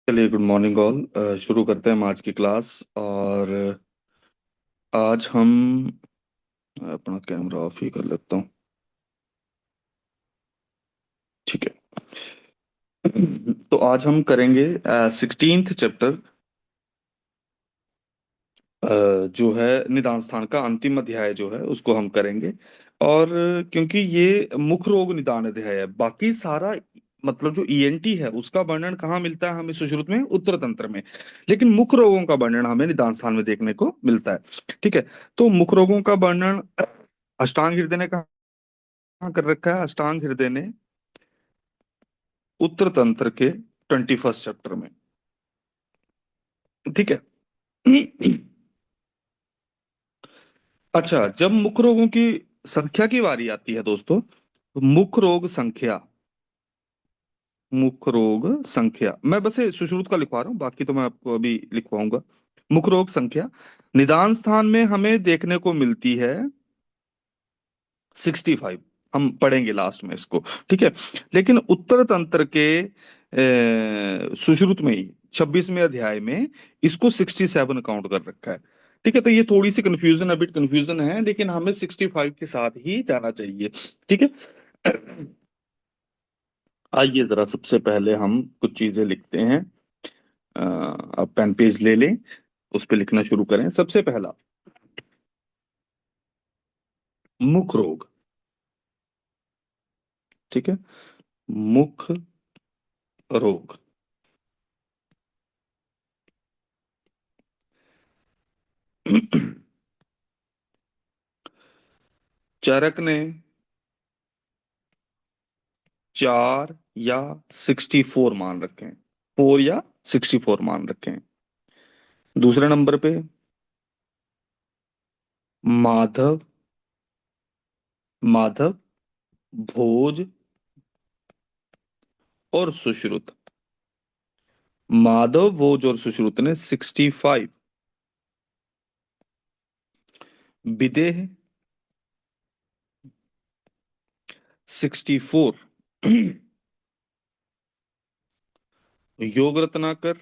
चलिए, good morning all. शुरू करते हैं हम आज की क्लास। और आज हम अपना कैमरा ऑफ ही कर लेता हूँ। ठीक है। तो आज हम करेंगे 16th चैप्टर, जो है निदान स्थान का अंतिम अध्याय जो है उसको हम करेंगे। और क्योंकि ये मुख रोग निदान अध्याय है, बाकी सारा मतलब जो ईएनटी है उसका वर्णन कहाँ मिलता है हमें सुश्रुत में, उत्तर तंत्र में। लेकिन मुख रोगों का वर्णन हमें निदान स्थान में देखने को मिलता है। ठीक है। तो मुख रोगों का वर्णन अष्टांग हृदय ने कहाँ कर रखा है? अष्टांग हृदय ने उत्तर तंत्र के 21st चैप्टर में। ठीक है। अच्छा, जब मुख रोगों की संख्या की बारी आती है दोस्तों, तो मुख रोग संख्या मैं बस ये सुश्रुत का लिखवा रहा हूँ, बाकी तो मैं आपको अभी लिखवाऊंगा। मुख रोग संख्या निदान स्थान में हमें देखने को मिलती है 65। हम पढ़ेंगे लास्ट में इसको। ठीक है। लेकिन उत्तर तंत्र के सुश्रुत में ही 26वें अध्याय में इसको 67 काउंट कर रखा है। ठीक है। तो ये थोड़ी सी कंफ्यूजन, अबिट कंफ्यूजन है, लेकिन हमें 65 के साथ ही जाना चाहिए। ठीक है। आइए जरा सबसे पहले हम कुछ चीजें लिखते हैं। आप पेन पेज ले लें, उस पर लिखना शुरू करें। सबसे पहला, मुख रोग। ठीक है। मुख रोग। चरक ने 4 या 64 मान रखे हैं। 4 या 64 मान रखे हैं। दूसरे नंबर पे माधव, माधव, भोज और सुश्रुत। माधव, भोज और सुश्रुत ने 65। विदेह 64। योग रत्नाकर,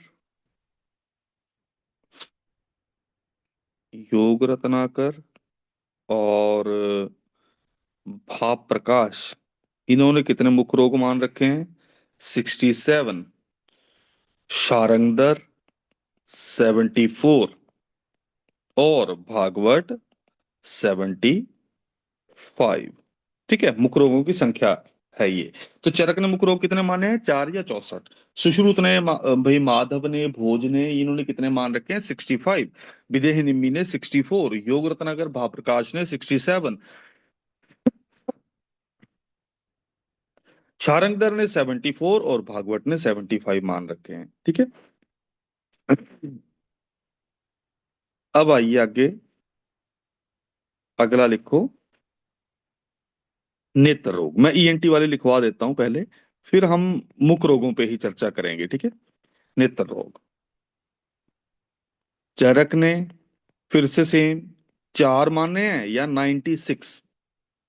योग रत्नाकर और भाप प्रकाश, इन्होंने कितने मुख रोग मान रखे हैं? 67। शारंगधर 74 और भागवत 75। ठीक है। मुख रोगों की संख्या है ये। तो चरक ने मुख रोग कितने माने हैं? 4 या 64। सुश्रुत ने भाई माधव ने, भोज ने, इन्होंने कितने मान रखे हैं? 65। विदेह निम्मी ने 64, योग रत्नाकर भाप्रकाश ने 67, शारंगधर ने 74 और भागवत ने 75 मान रखे हैं। ठीक है। अब आइए आगे, अगला लिखो, नेत्र रोग। मैं ईएनटी वाले लिखवा देता हूं पहले, फिर हम मुख रोगों पे ही चर्चा करेंगे। ठीक है। नेत्र रोग। चरक ने फिर से सेम 4 माने हैं या 96।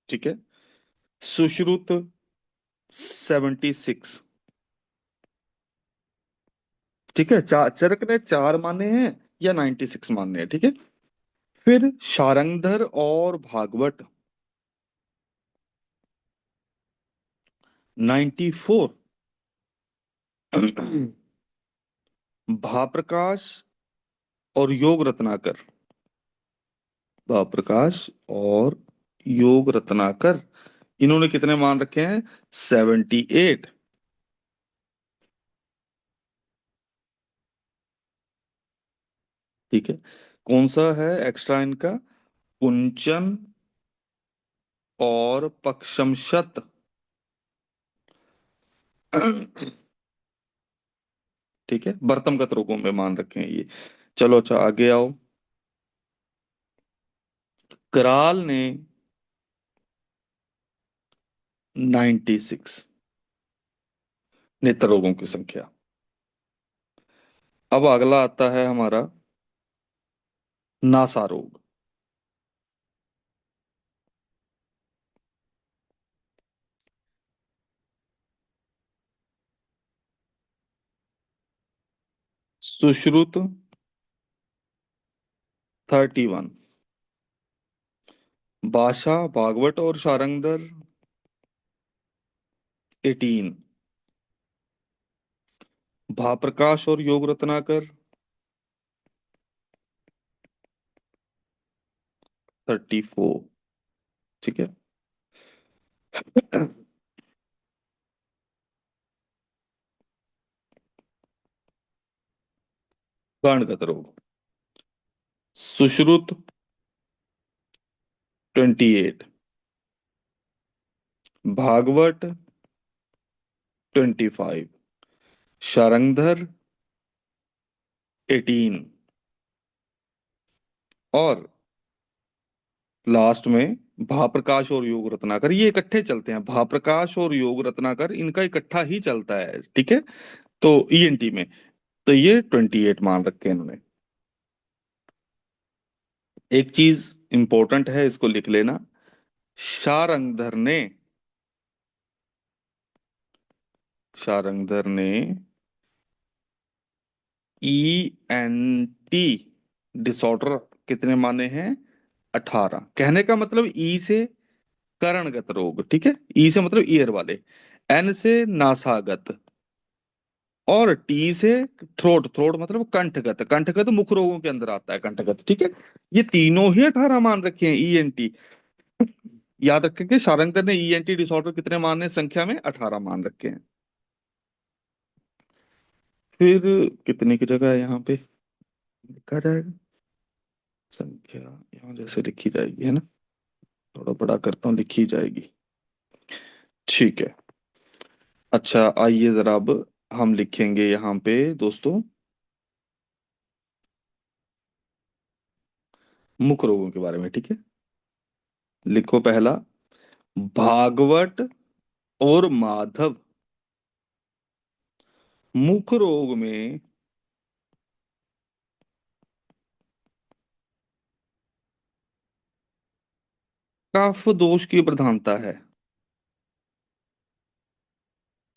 ठीक है। सुश्रुत 76। ठीक है। चरक ने 4 माने हैं या 96 माने हैं। ठीक है। फिर शारंगधर और भागवत 94। भाप्रकाश और योग रत्नाकर, भाप्रकाश और योग रत्नाकर, इन्होंने कितने मान रखे हैं? 78। ठीक है। कौन सा है एक्स्ट्रा इनका? कुंचन और पक्षमशत। ठीक है। बर्तमगत रोगों में मान रखे हैं ये। चलो अच्छा, आगे आओ। कराल ने 96 नेत्र रोगों की संख्या। अब अगला आता है हमारा नासा रोग। सुश्रुत 31, बाशा भागवत और शारंगधर 18, भाप्रकाश और योग रत्नाकर 34। ठीक है। गांडगत रोग, सुश्रुत 28, भागवत 25, शारंगधर 18, और लास्ट में भाप्रकाश और योग रत्नाकर। ये इकट्ठे चलते हैं, भाप्रकाश और योग रत्नाकर इनका इकट्ठा ही चलता है। ठीक है। तो ईएनटी में तो ये 28 मान रखे हैं इन्होंने। एक चीज इंपॉर्टेंट है, इसको लिख लेना। शारंगधर ने ईएनटी डिसऑर्डर कितने माने हैं? 18। कहने का मतलब ई से करणगत रोग, ठीक है, ई से मतलब ईयर वाले, एन से नासागत, और टी से थ्रोट, थ्रोट मतलब कंठगत, कंठगत मुख रोगों के अंदर आता है कंठगत। ठीक है। ये तीनों ही 18 मान रखे हैं ईएनटी। याद रखेंगे शारंगधर ने ईएनटी डिसऑर्डर कितने माने संख्या में? 18 मान रखे हैं। फिर कितने की जगह है यहाँ पे लिखा जाएगा संख्या? यहाँ जैसे लिखी जाएगी, है ना, थोड़ा बड़ा करता हूँ, लिखी जाएगी। ठीक है। अच्छा, आइए जरा अब हम लिखेंगे यहाँ पे दोस्तों मुख रोगों के बारे में। ठीक है। लिखो पहला, भागवत और माधव मुख रोग में कफ दोष की प्रधानता है।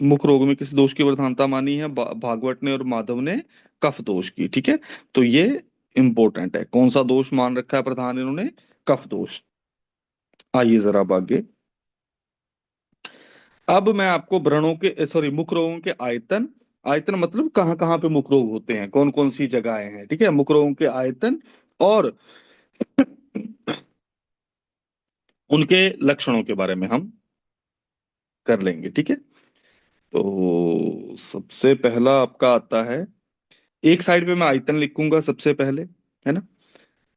मुख रोग में किस दोष की प्रधानता मानी है? भागवत ने और माधव ने कफ दोष की। ठीक है। तो ये इंपॉर्टेंट है, कौन सा दोष मान रखा है प्रधान इन्होंने? कफ दोष। आइए जरा अब आगे। अब मैं आपको व्रणों के, सॉरी, मुख रोगों के आयतन, आयतन मतलब कहाँ कहाँ पे मुख रोग होते हैं, कौन कौन सी जगहें हैं, ठीक है, मुख रोगों के आयतन और उनके लक्षणों के बारे में हम कर लेंगे। ठीक है। तो सबसे पहला आपका आता है, एक साइड पे मैं आयतन लिखूंगा सबसे पहले, है ना।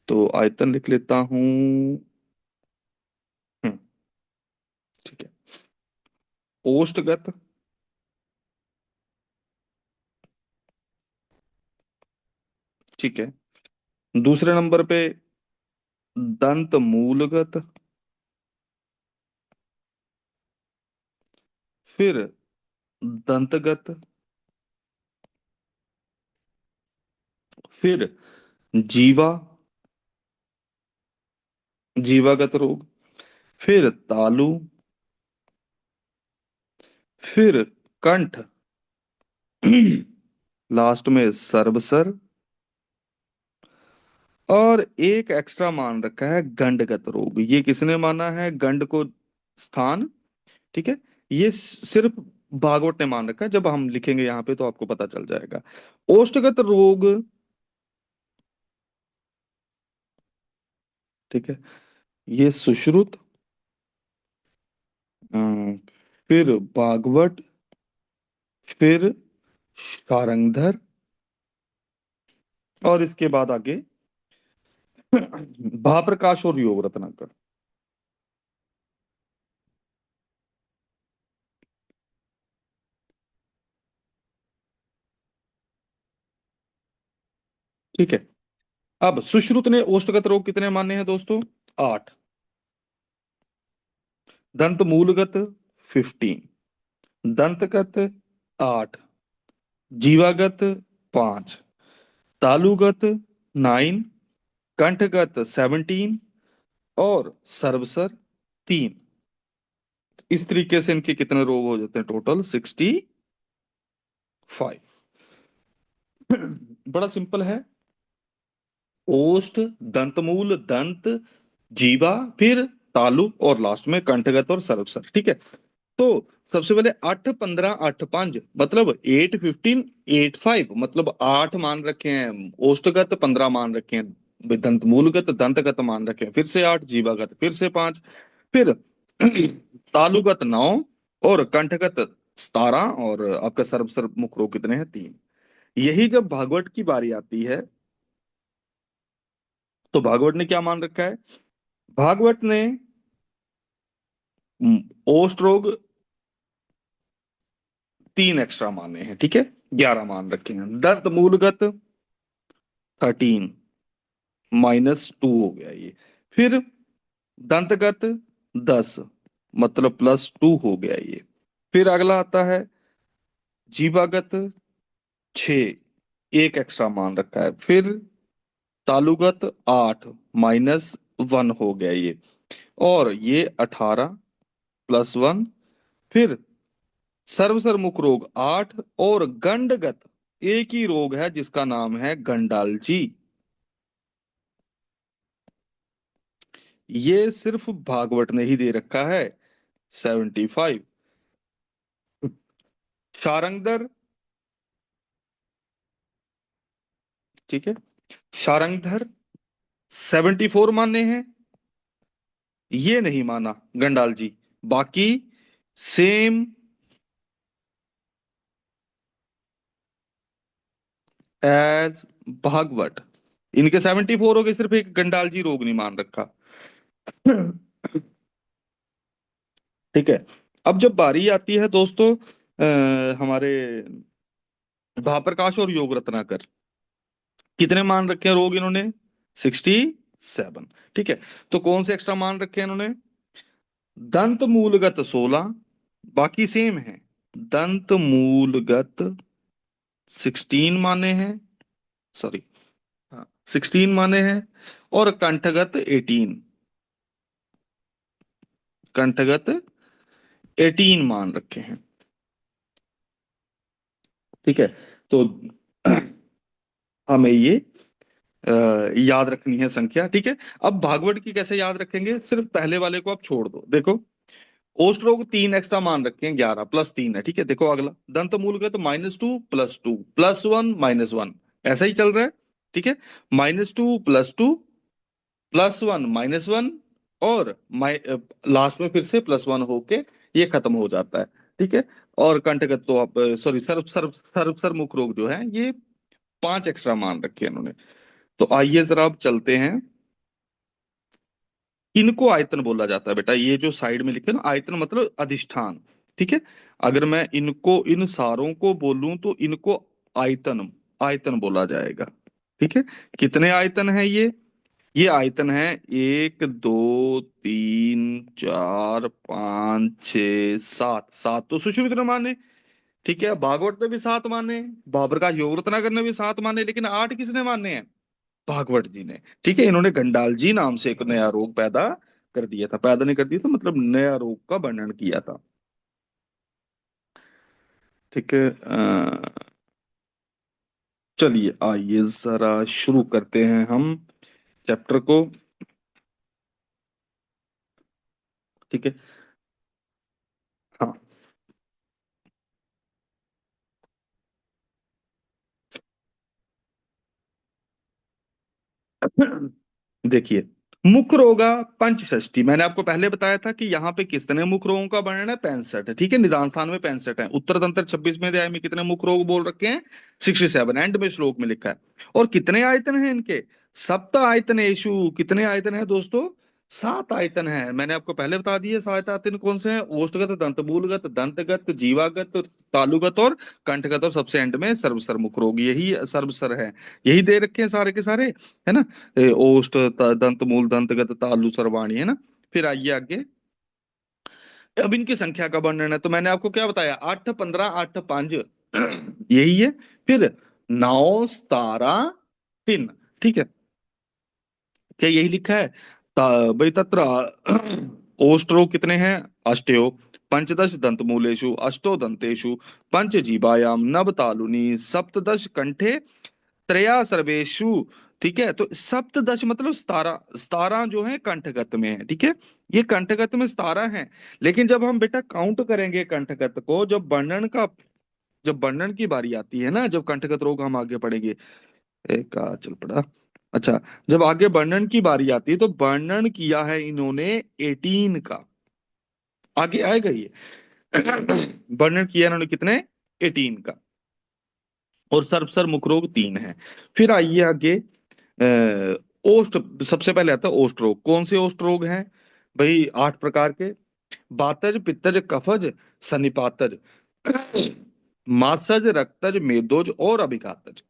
तो आयतन लिख लेता हूं। हम्म, ठीक है। ओष्ठगत, ठीक है। दूसरे नंबर पे दंत मूलगत, फिर दंतगत, फिर जीवा, जीवागत रोग, फिर तालु, फिर कंठ, लास्ट में सर्वसर, और एक एक्स्ट्रा मान रखा है गंडगत रोग। ये किसने माना है गंड को स्थान? ठीक है। ये सिर्फ भागवत ने मान रखा है, जब हम लिखेंगे यहाँ पे तो आपको पता चल जाएगा। ओष्ठगत रोग, ठीक है, ये सुश्रुत, अम, फिर भागवत, फिर शारंगधर, और इसके बाद आगे भाप्रकाश और योग रत्नाकर। ठीक है। अब सुश्रुत ने ओष्ठगत रोग कितने माने हैं दोस्तों? 8। दंत मूलगत 15, दंतगत 8, जीवागत 5, तालुगत 9, कंठगत 17, और सर्वसर 3। इस तरीके से इनके कितने रोग हो जाते हैं? टोटल 65। बड़ा सिंपल है। ओष्ठ, दंतमूल, दंत, जीवा, फिर तालु, और लास्ट में कंठगत और सर्वसर। ठीक है। तो सबसे पहले 8 15 8 5, मतलब 8 15 8 5, मतलब 8 मान रखे हैं, ओष्ठगत 15 मान रखे हैं, दंतमूलगत दंतगत मान रखे हैं, फिर से 8, जीवागत फिर से 5, फिर तालुगत 9, और कंठगत 17, और आपका सर्वसर मुख रोग कितने हैं? 3। यही जब भागवत की बारी आती है, तो भागवत ने क्या मान रखा है? भागवत ने ओष्ठ रोग 3 एक्स्ट्रा माने हैं, ठीक है, 11 मान रखे हैं। दंत मूलगत 13, -2 हो गया ये। फिर दंतगत 10, मतलब +2 हो गया ये। फिर अगला आता है जीवागत 6, एक एक्स्ट्रा मान रखा है। फिर तालुगत 8, -1 हो गया ये। और ये 18 +1। फिर सर्वसर मुख रोग 8, और गंडगत एक ही रोग है जिसका नाम है गंडालची। ये सिर्फ भागवत ने ही दे रखा है, 75। शारंगधर, ठीक है, शारंगधर 74 माने हैं, ये नहीं माना गंडाल जी। बाकी सेम एज भागवत, इनके 74 हो गए, सिर्फ एक गंडाल जी रोग नहीं मान रखा। ठीक है। अब जब बारी आती है दोस्तों हमारे भाप्रकाश और योग रत्नाकर, कितने मान रखे हैं रोग इन्होंने? 67। ठीक है। तो कौन से एक्स्ट्रा मान रखे हैं इन्होंने? दंत मूलगत 16, बाकी सेम है। दंत मूलगत 16 माने हैं, सॉरी, हाँ 16 माने हैं, और कंठगत 18, कंठगत 18 मान रखे हैं। ठीक है। तो हमें ये याद रखनी है संख्या। ठीक है। अब भागवत की कैसे याद रखेंगे? सिर्फ पहले वाले को आप छोड़ दो। देखो, ओस्ट रोग 3 एक्स्ट्रा मान रखे हैं, 11 +3 है। ठीक है। देखो अगला दंत मूलगत -2 +2 +1 -1, ऐसा ही चल रहा है। ठीक है। -2 +2 +1 -1, और लास्ट में फिर से +1 होके ये खत्म हो जाता है। ठीक है। और कंठगत तो आप, सॉरी, सर्व सर्व सर्व सर मुख रोग जो है ये 5 एक्स्ट्रा मान रखे हैं इन्होंने। तो आइए जरा अब चलते हैं। इनको आयतन बोला जाता है बेटा, ये जो साइड में लिखे ना आयतन, मतलब अधिष्ठान। ठीक है। अगर मैं इनको, इन सारों को बोलूं तो इनको आयतन, आयतन बोला जाएगा। ठीक है। कितने आयतन है ये आयतन है 1 2 3 4 5 6 7, 7 तो सुश्रुत ने माने। ठीक है। भागवत ने भी 7 माने, बाबर का योग रत्नाकर ने भी 7 माने, लेकिन 8 किसने माने हैं? भागवत जी ने। ठीक है। इन्होंने गंडाल जी नाम से एक नया रोग पैदा कर दिया था, पैदा नहीं कर दिया था, मतलब नया रोग का वर्णन किया था। ठीक है। चलिए आइए जरा शुरू करते हैं हम चैप्टर को। ठीक है। हाँ। देखिए, मुख रोगा पंचषष्टि, मैंने आपको पहले बताया था कि यहाँ पे कितने मुख रोगों का वर्णन है? 65 है। ठीक है। निदान स्थान में 65 है। उत्तर तंत्र 26वें अध्याय में कितने मुख रोग बोल रखे हैं? 67, एंड में श्लोक में लिखा है। और कितने आयतन हैं इनके? सप्त आयतनेषु। कितने आयतन है दोस्तों? 7 आयतन है। मैंने आपको पहले बता दिए 7 आयतन कौन से हैं: ओष्ठगत, दंतमूलगत, दंतगत, जीवागत, तालुगत, और कंठगत, और सबसे एंड में सर्वसर मुख रोग, यही सर्वसर है। यही दे रखे हैं सारे के सारे, है ना? ओष्ठ, दंत मूल, दंतगत, तालु, सर्वाणी, है ना? फिर आइए आगे। अब इनकी संख्या का वर्णन है, तो मैंने आपको क्या बताया? 8 15 8 5, यही है। फिर 9 17 3। ठीक है। क्या यही लिखा है? भाई तत्र ओष्ट्रो कितने हैं? अष्टयो। पंचदश दंत मूलेषु, अष्टो दंतेषु, पंच जीवायाम, नव तालुनि, सप्तदश कंठे, त्रया सर्वेषु, ठीक है। तो सप्तदश मतलब 17, 17 जो है कंठगत में है, ठीक है। ये कंठगत में 17 है। लेकिन जब हम बेटा काउंट करेंगे कंठगत को, जब वर्णन की बारी आती है ना, जब कंठगत रोग हम आगे पढ़ेंगे, एक चल पड़ा। अच्छा, जब आगे वर्णन की बारी आती है तो वर्णन किया है इन्होंने 18 का, आगे आएगा ये। वर्णन किया इन्होंने कितने, 18 का। और सर्वसर मुख रोग 3 है। फिर आइए आगे, ओष्ठ, सबसे पहले आता है ओष्ठ रोग। कौन से ओष्ठ रोग हैं भाई? 8 प्रकार के। वातज, पित्तज, कफज, सन्निपातज, मासज, रक्तज, मेदोज और अभिघातज।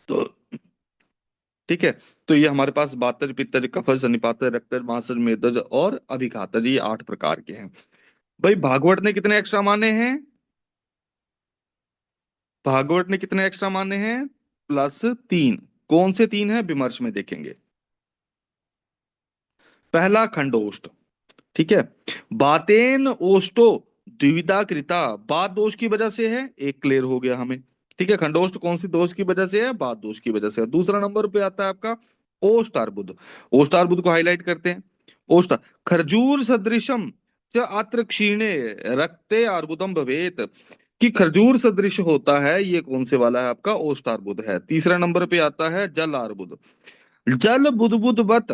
तो ठीक है, तो ये हमारे पास वातज, पित्तज, कफज, सन्निपातज, रक्तज, मासज, मेदोज और अभिघातज, ये 8 प्रकार के हैं। भाई भागवत ने कितने एक्स्ट्रा माने हैं? भागवत ने कितने एक्स्ट्रा माने हैं? +3। कौन से 3 है विमर्श में देखेंगे। पहला खंडोष्ठ, ठीक है। बातेन ओष्टो द्विविधा कृता, बात दोष की वजह से है, एक क्लियर हो गया हमें। ठीक है, खंडोष्ठ कौन सी दोष की वजह से है? बात दोष की वजह से। दूसरा नंबर पे आता है आपका ओष्ठ अर्बुद। ओष्ठ अर्बुद को हाईलाइट करते हैं। ओष्ठ, खरजूर सदृशम च अत्र क्षीणे रक्ते अर्बुदम भवेत, कि खरजूर सदृश होता है, ये कौन से वाला है आपका? ओष्ठ अर्बुद है। तीसरा नंबर पे आता है जल अर्बुद। जल बुदबुदवत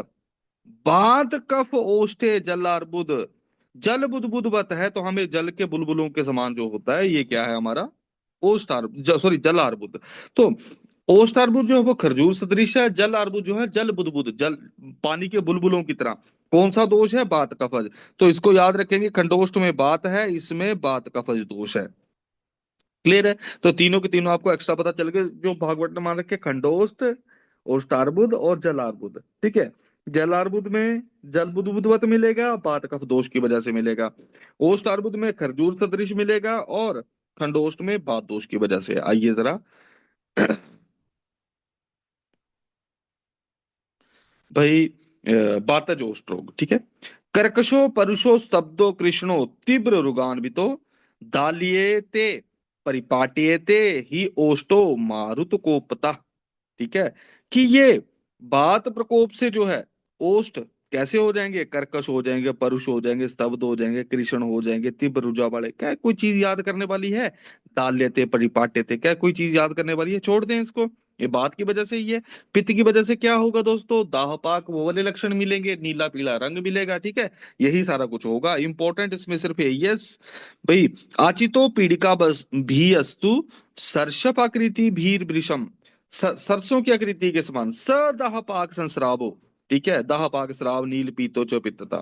बात कफ ओष्ठे जल अर्बुद। जल बुदबुदवत है तो हमें जल के बुलबुलों के समान जो होता है, ये क्या है हमारा? ओष्ठ अर्बुद, सॉरी जल अर्बुद। तो ओष्ठ अर्बुद जो है वो खरजूर सदृश है, जल अर्बुद जो है जल बुदबुद, जल पानी के बुलबुलों की तरह। कौन सा दोष है? बात कफज। तो इसको याद रखेंगे, खंडोष्ठ में बात है, इसमें बात कफज दोष है। क्लियर है? तो तीनों के तीनों आपको एक्स्ट्रा पता चल गए, जो भागवत ने मान रखे खंडोष्ठ, ओष्ठार्बुद और जलार्बुद। ठीक है, जलार्बुद में जल बुदबुदवत मिलेगा, बात कफ दोष की वजह से मिलेगा। ओष्ठार्बुद में खरजूर सदृश मिलेगा, और खंडोष्ठ में बात दोष की वजह से। आइए जरा, भाई बातज ओष्ठ रोग, ठीक है। कर्कशो परुषो स्तब्धो कृष्णो तीव्र रुगान्वितो दाल्येते परिपाट्येते ही ओष्टो मारुत कोपता। ठीक है, कि ये बात प्रकोप से जो है ओष्ठ कैसे हो जाएंगे? कर्कश हो जाएंगे, परुष हो जाएंगे, स्तब्ध हो जाएंगे, कृष्ण हो जाएंगे, तीव्र रुजा वाले। क्या कोई चीज याद करने वाली है? दाल लेते परिपाट्य थे, क्या कोई चीज याद करने वाली है? छोड़ दें इसको, ये बात की वजह से ही है। पित्त की वजह से क्या होगा दोस्तों? दाहपाक वो वाले लक्षण मिलेंगे, नीला पीला रंग मिलेगा, ठीक है। यही सारा कुछ होगा, इंपॉर्टेंट इसमें सिर्फ यही है भाई। आचितो पीड़िका बस भी अस्तु सर्षप आकृति भीर वृषम, सरसों की आकृति के समान सदाह पाक संस्रावो। ठीक है, दाह पाक श्राव नील पीतो च पित्तता।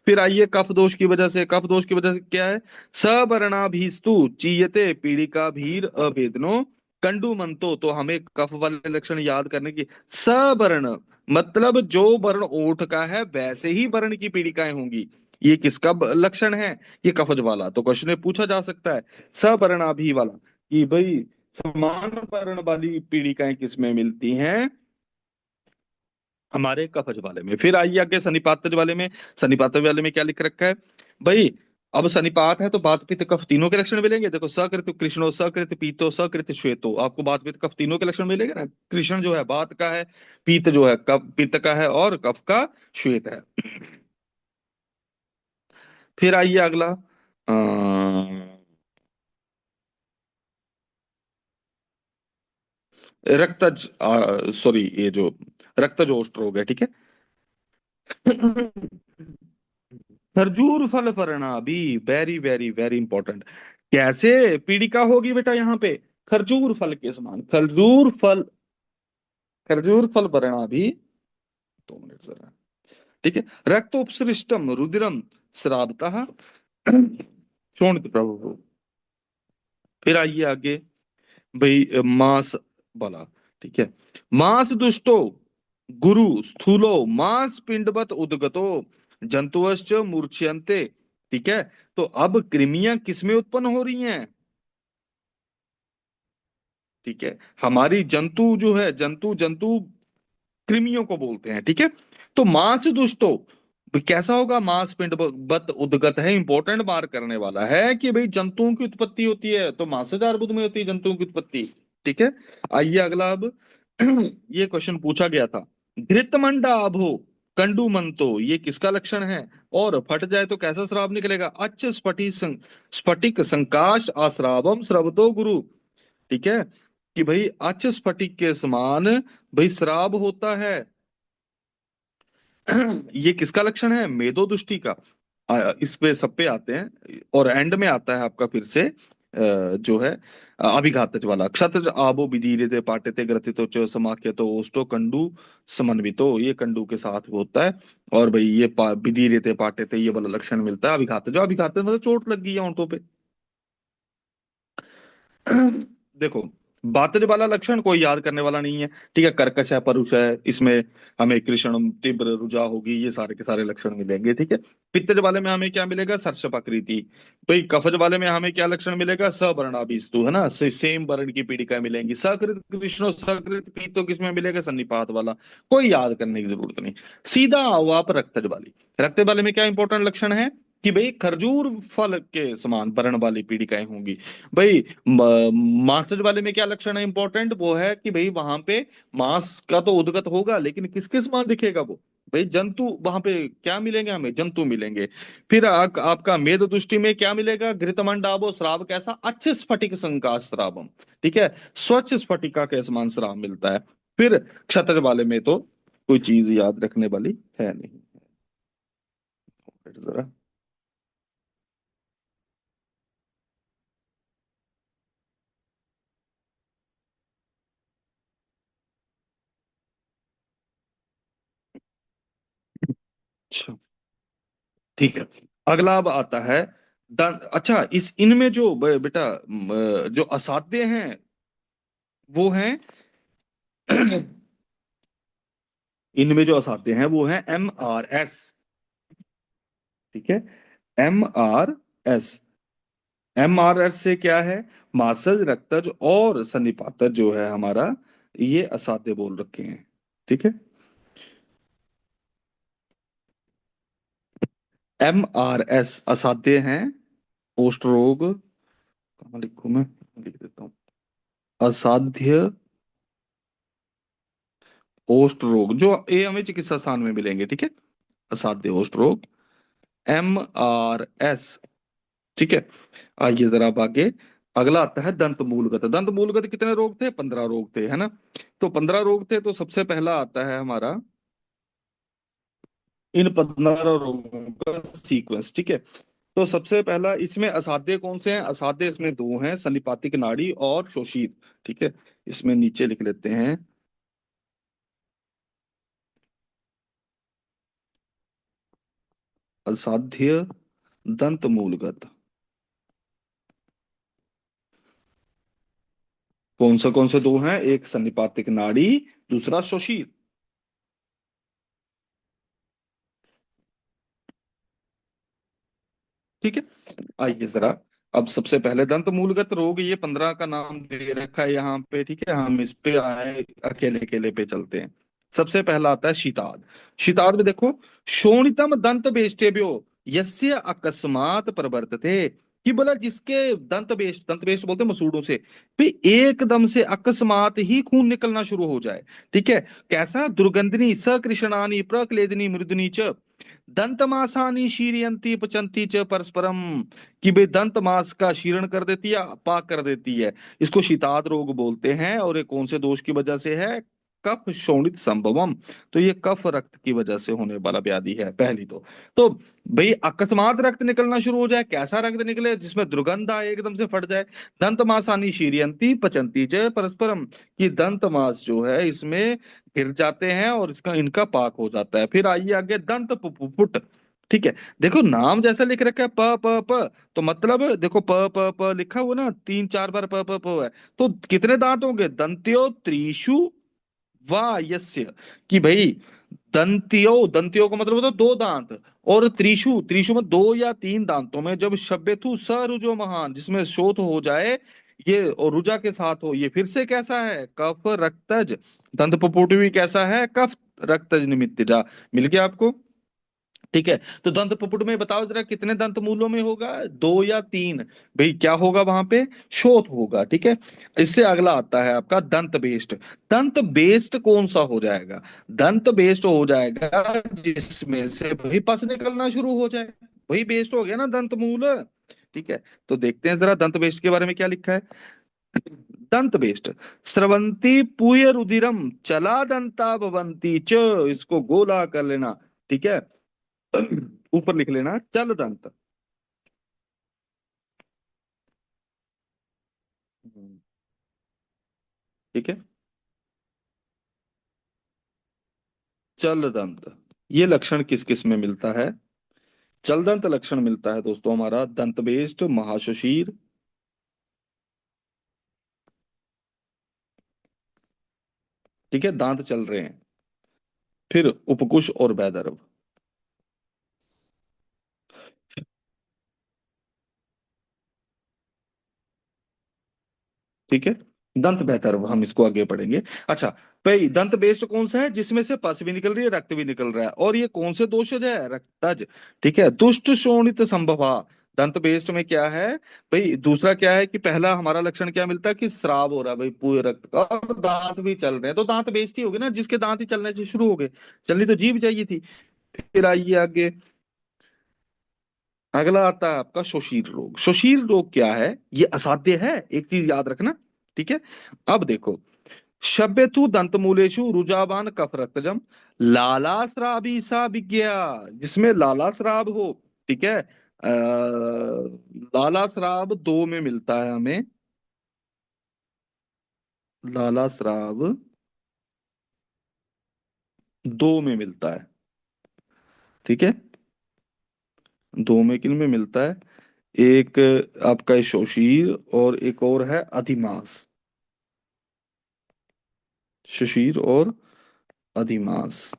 फिर आइए कफ दोष की वजह से। कफ दोष की वजह से क्या है? सवर्णाभीस्तु चीयते पीड़िका भीर अवेदनो कंडू मंतो। तो हमें कफ वाले लक्षण याद करने की। सवर्ण मतलब जो वर्ण ओठ का है वैसे ही वर्ण की पीड़िकाएं होंगी। ये किसका लक्षण है? ये कफज वाला। तो क्वेश्चन में पूछा जा सकता है सवर्णाभि वाला, कि भाई समान वर्ण वाली पीड़िकाएं किस में मिलती हैं? हमारे कफज वाले में। फिर आइए आगे सन्निपातज वाले में। सन्निपातज वाले में क्या लिख रखा है भाई? अब सन्निपात है तो बात पित्त कफ तीनों के लक्षण मिलेंगे। देखो, सकृत कृष्णो, सकृत पीतो, सकृत श्वेतो, आपको बात पित्त कफ तीनों के लक्षण मिलेंगे ना। कृष्ण जो है बात का है, पीत जो है कफ पित्त का है, और कफ का श्वेत है। फिर आइए अगला, रक्तज, सॉरी ये जो रक्तज ओष्ठ रोग है, ठीक है। खरजूर फल फरना भी वेरी वेरी वेरी इंपॉर्टेंट। कैसे पीड़िका होगी बेटा यहाँ पे? खरजूर फल के समान, खरजूर फल भरना भी। 2 मिनट जरा, ठीक है। रक्तोपसृष्टम रुधिरम श्रावतः शोणित प्रभु। फिर आइए आगे भाई, मांस वाला, ठीक है। मांस दुष्टो गुरु स्थूलो मांस पिंडवत उदगतो जंतुश्च मूर्छयन्ते। ठीक है, तो अब कृमियां किसमें उत्पन्न हो रही हैं? ठीक है, हमारी जंतु जो है, जंतु जंतु कृमियों को बोलते हैं, ठीक है। तो मांस दुष्टो कैसा होगा? मांस पिंडवत उदगत है, इंपॉर्टेंट मार्क करने वाला है कि भाई जंतुओं की उत्पत्ति होती है तो मांसजार्बुद में होती है जंतुओं की उत्पत्ति। ठीक है। आइए अगला अब। ये क्वेश्चन पूछा गया था, घृतमंडा अभो कंडू मंतो, ये किसका लक्षण है? और फट जाए तो कैसा श्राप निकलेगा? अच्छ स्फटिक संकाश आश्रावम स्रवतो गुरु। ठीक है, कि भाई अच्छ स्फटिक के समान भाई श्राप होता है। ये किसका लक्षण है? मेदो दुष्टि का। इस पे सब पे आते हैं, और एंड में आता है आपका फिर से जो है अभिघातज वाला, क्षत्र आबो विधीयते पाटेते ग्रथितो च समाख्यातो ओष्टो कंडू समन्वितो, ये कंडू के साथ होता है। और भाई ये विधीयते पाटेते ये वाला लक्षण मिलता है अभिघातज। जो अभिघातज मतलब चोट लग गई है होंठों पे। देखो, बातज वाला लक्षण कोई याद करने वाला नहीं है। ठीक है, कर्कश है, परुष है, इसमें हमें कृष्ण तीव्र रुजा होगी, ये सारे के सारे लक्षण मिलेंगे। ठीक है। पित्तज वाले में हमें क्या मिलेगा? सर्षपाकृति। भाई कफज वाले में हमें क्या लक्षण मिलेगा? सवर्णाभिस्तु, है ना, सेम वर्ण की पीड़िका मिलेंगी। सकृत कृष्णो सकृत पीतो किसमें मिलेगा? सन्निपात वाला। कोई याद करने की जरूरत नहीं। सीधा आओ आप रक्तज वाली। रक्त वाले में क्या इंपॉर्टेंट लक्षण है? कि भाई खरजूर फल के समान वर्ण वाली पीड़िकाएं होंगी। भाई मास्टर्स वाले में क्या लक्षण है इंपॉर्टेंट? वो है कि भाई वहां पे मांस का तो उद्गत होगा, लेकिन किसके समान दिखेगा वो? भाई जंतु, वहां पे क्या मिलेंगे? हमें जंतु मिलेंगे। फिर आपका मेद दृष्टि में क्या मिलेगा? घृतमंडाबो श्राव कैसा? अच्छे स्फटिक संकाश श्रावम। ठीक है, स्वच्छ स्फटिका के समान श्राव मिलता है। फिर क्षत्र वाले में तो कोई चीज याद रखने वाली है नहीं। जरा, अच्छा, ठीक है। अगला अब आता है अच्छा, इस इनमें जो बेटा जो असाध्य हैं वो हैं इनमें जो असाध्य हैं वो हैं MRS। ठीक है, MRS। MRS से क्या है? मासज, रक्तज और सन्निपातज जो है हमारा, ये असाध्य बोल रखे हैं। ठीक है। MRS असाध्य हैं। पोस्ट रोग कहाँ लिखूं मैं? लिख देता हूँ, असाध्य ओष्ठ रोग, जो ये हमें चिकित्सा स्थान में मिलेंगे। ठीक है, असाध्य ओष्ठ रोग, MRS। ठीक है। आइए जरा अब आगे। अगला आता है दंत मूलगत। दंत मूलगत कितने रोग थे? 15 रोग थे, है ना। तो 15 रोग थे, तो सबसे पहला आता है हमारा इन 15 रोगों का सीक्वेंस। ठीक है। तो सबसे पहला इसमें असाध्य कौन से हैं? असाध्य इसमें दो हैं, सन्निपातिक नाड़ी और शोषित। ठीक है, इसमें नीचे लिख लेते हैं, असाध्य दंत मूलगत। कौन से दो हैं? एक सन्निपातिक नाड़ी, दूसरा शोषित। ठीक है। आइए जरा, अब सबसे पहले दंत मूलगत रोग, ये 15 का नाम दे रखा है यहाँ पे। ठीक है, हम इस पे आए, अकेले अकेले पे चलते हैं। सबसे पहला आता है शीताद। शीताद में देखो, शोणितम दंत बेष्टेभ्यो यस्य अकस्मात प्रवर्तते, कि बोला जिसके दंत बेस्ट बोलते हैं मसूड़ों से, भी एकदम से अकस्मात ही खून निकलना शुरू हो जाए। ठीक है, कैसा? दुर्गंधनी सकृष्णानी प्रक्लेदनी मृदुनी च दंत मासानी शीरयंती पचंती च परस्परम, कि वे दंत मांस का शीरण कर देती है, पाक कर देती है। इसको शीताद रोग बोलते हैं। और ये कौन से दोष की वजह से है? कफ शोणित संभवम। तो ये कफ रक्त की वजह से होने वाला व्याधि है पहली तो भाई अकस्मात रक्त निकलना शुरू हो जाए, कैसा रक्त निकले? जिसमें दुर्गंध आए, एकदम से फट जाए। दंत मासानी शीरयंती पचंती च परस्परम, कि दंत मांस जो है इसमें गिर जाते हैं और इसका इनका पाक हो जाता है। फिर आइए आगे, दंत पुट। ठीक है, देखो नाम जैसा लिख रखा है, प प प, तो मतलब देखो प प प लिखा हुआ ना, 3 4 बार प प प है। तो कितने दांत होंगे? दंत्यो त्रिशु वा यस्य, कि भाई दंतियो का मतलब होता है दो दांत, और त्रिशु, त्रिशु में दो या तीन दांतों में जब शब्यथु सरुजो महान, जिसमें शोथ हो जाए ये, और रुजा के साथ हो, ये फिर से कैसा है? कफ रक्तज। दंत पुपुट भी कैसा है? कफ रक्तज निमित्तजा। मिल गया आपको? ठीक है। तो दंत पुपुट में बताओ जरा कितने दंत मूलों में होगा, दो या तीन? भाई क्या होगा वहां पे, शोथ होगा। ठीक है। इससे अगला आता है आपका दंत बेस्ट। दंत बेस्ट कौन सा हो जाएगा? दंत बेस्ट हो जाएगा जिसमें से भाई पस निकलना शुरू हो जाए, वही बेस्ट हो गया ना दंत मूल। ठीक है। तो देखते हैं जरा दंत बेस्ट के बारे में क्या लिखा है। दंत बेस्ट, स्रवंती पूय रुधिरम चला दंता भवंती च, इसको गोला कर लेना। ठीक है। ऊपर लिख लेना चल दंत। ठीक है। चल दंत, ये लक्षण किस किस में मिलता है? चल दंत लक्षण मिलता है दोस्तों हमारा दंत बेस्ट, महाशिर, ठीक है, दांत चल रहे हैं, फिर उपकुश और वैदर्भ। ठीक है। दंत बेहतर, हम इसको आगे पढ़ेंगे। अच्छा, भाई दंत बेस्ट कौन सा है जिसमें से पस भी निकल रही है, रक्त भी निकल रहा है, और ये कौन से दोषज है, रक्तज। ठीक है। दुष्ट शोणित संभवा, दंत बेस्ट में क्या है भाई, दूसरा क्या है कि पहला हमारा लक्षण क्या मिलता है कि श्राव हो रहा है भाई पूरे रक्त का, और दांत भी चल रहे हैं, तो दांत बेस्ट ही होगे ना, जिसके दांत ही चलने से शुरू हो गए। चलनी तो जीभ चाहिए थी। फिर आइए आगे, अगला आता है आपका शोषीर रोग। शोषीर रोग क्या है, ये असाध्य है, एक चीज याद रखना। ठीक है। अब देखो, शब्यतु दंतमूलेषु रुजावान कफ रक्तजम लाला स्रावी सा विज्ञा, जिसमें लाला स्राव हो। ठीक है। लाला स्राव दो में मिलता है हमें, लाला स्राव दो में मिलता है। ठीक है। दो में किन में मिलता है, एक आपका शोषीर और एक और है अधिमास। शशीर और अधिमास,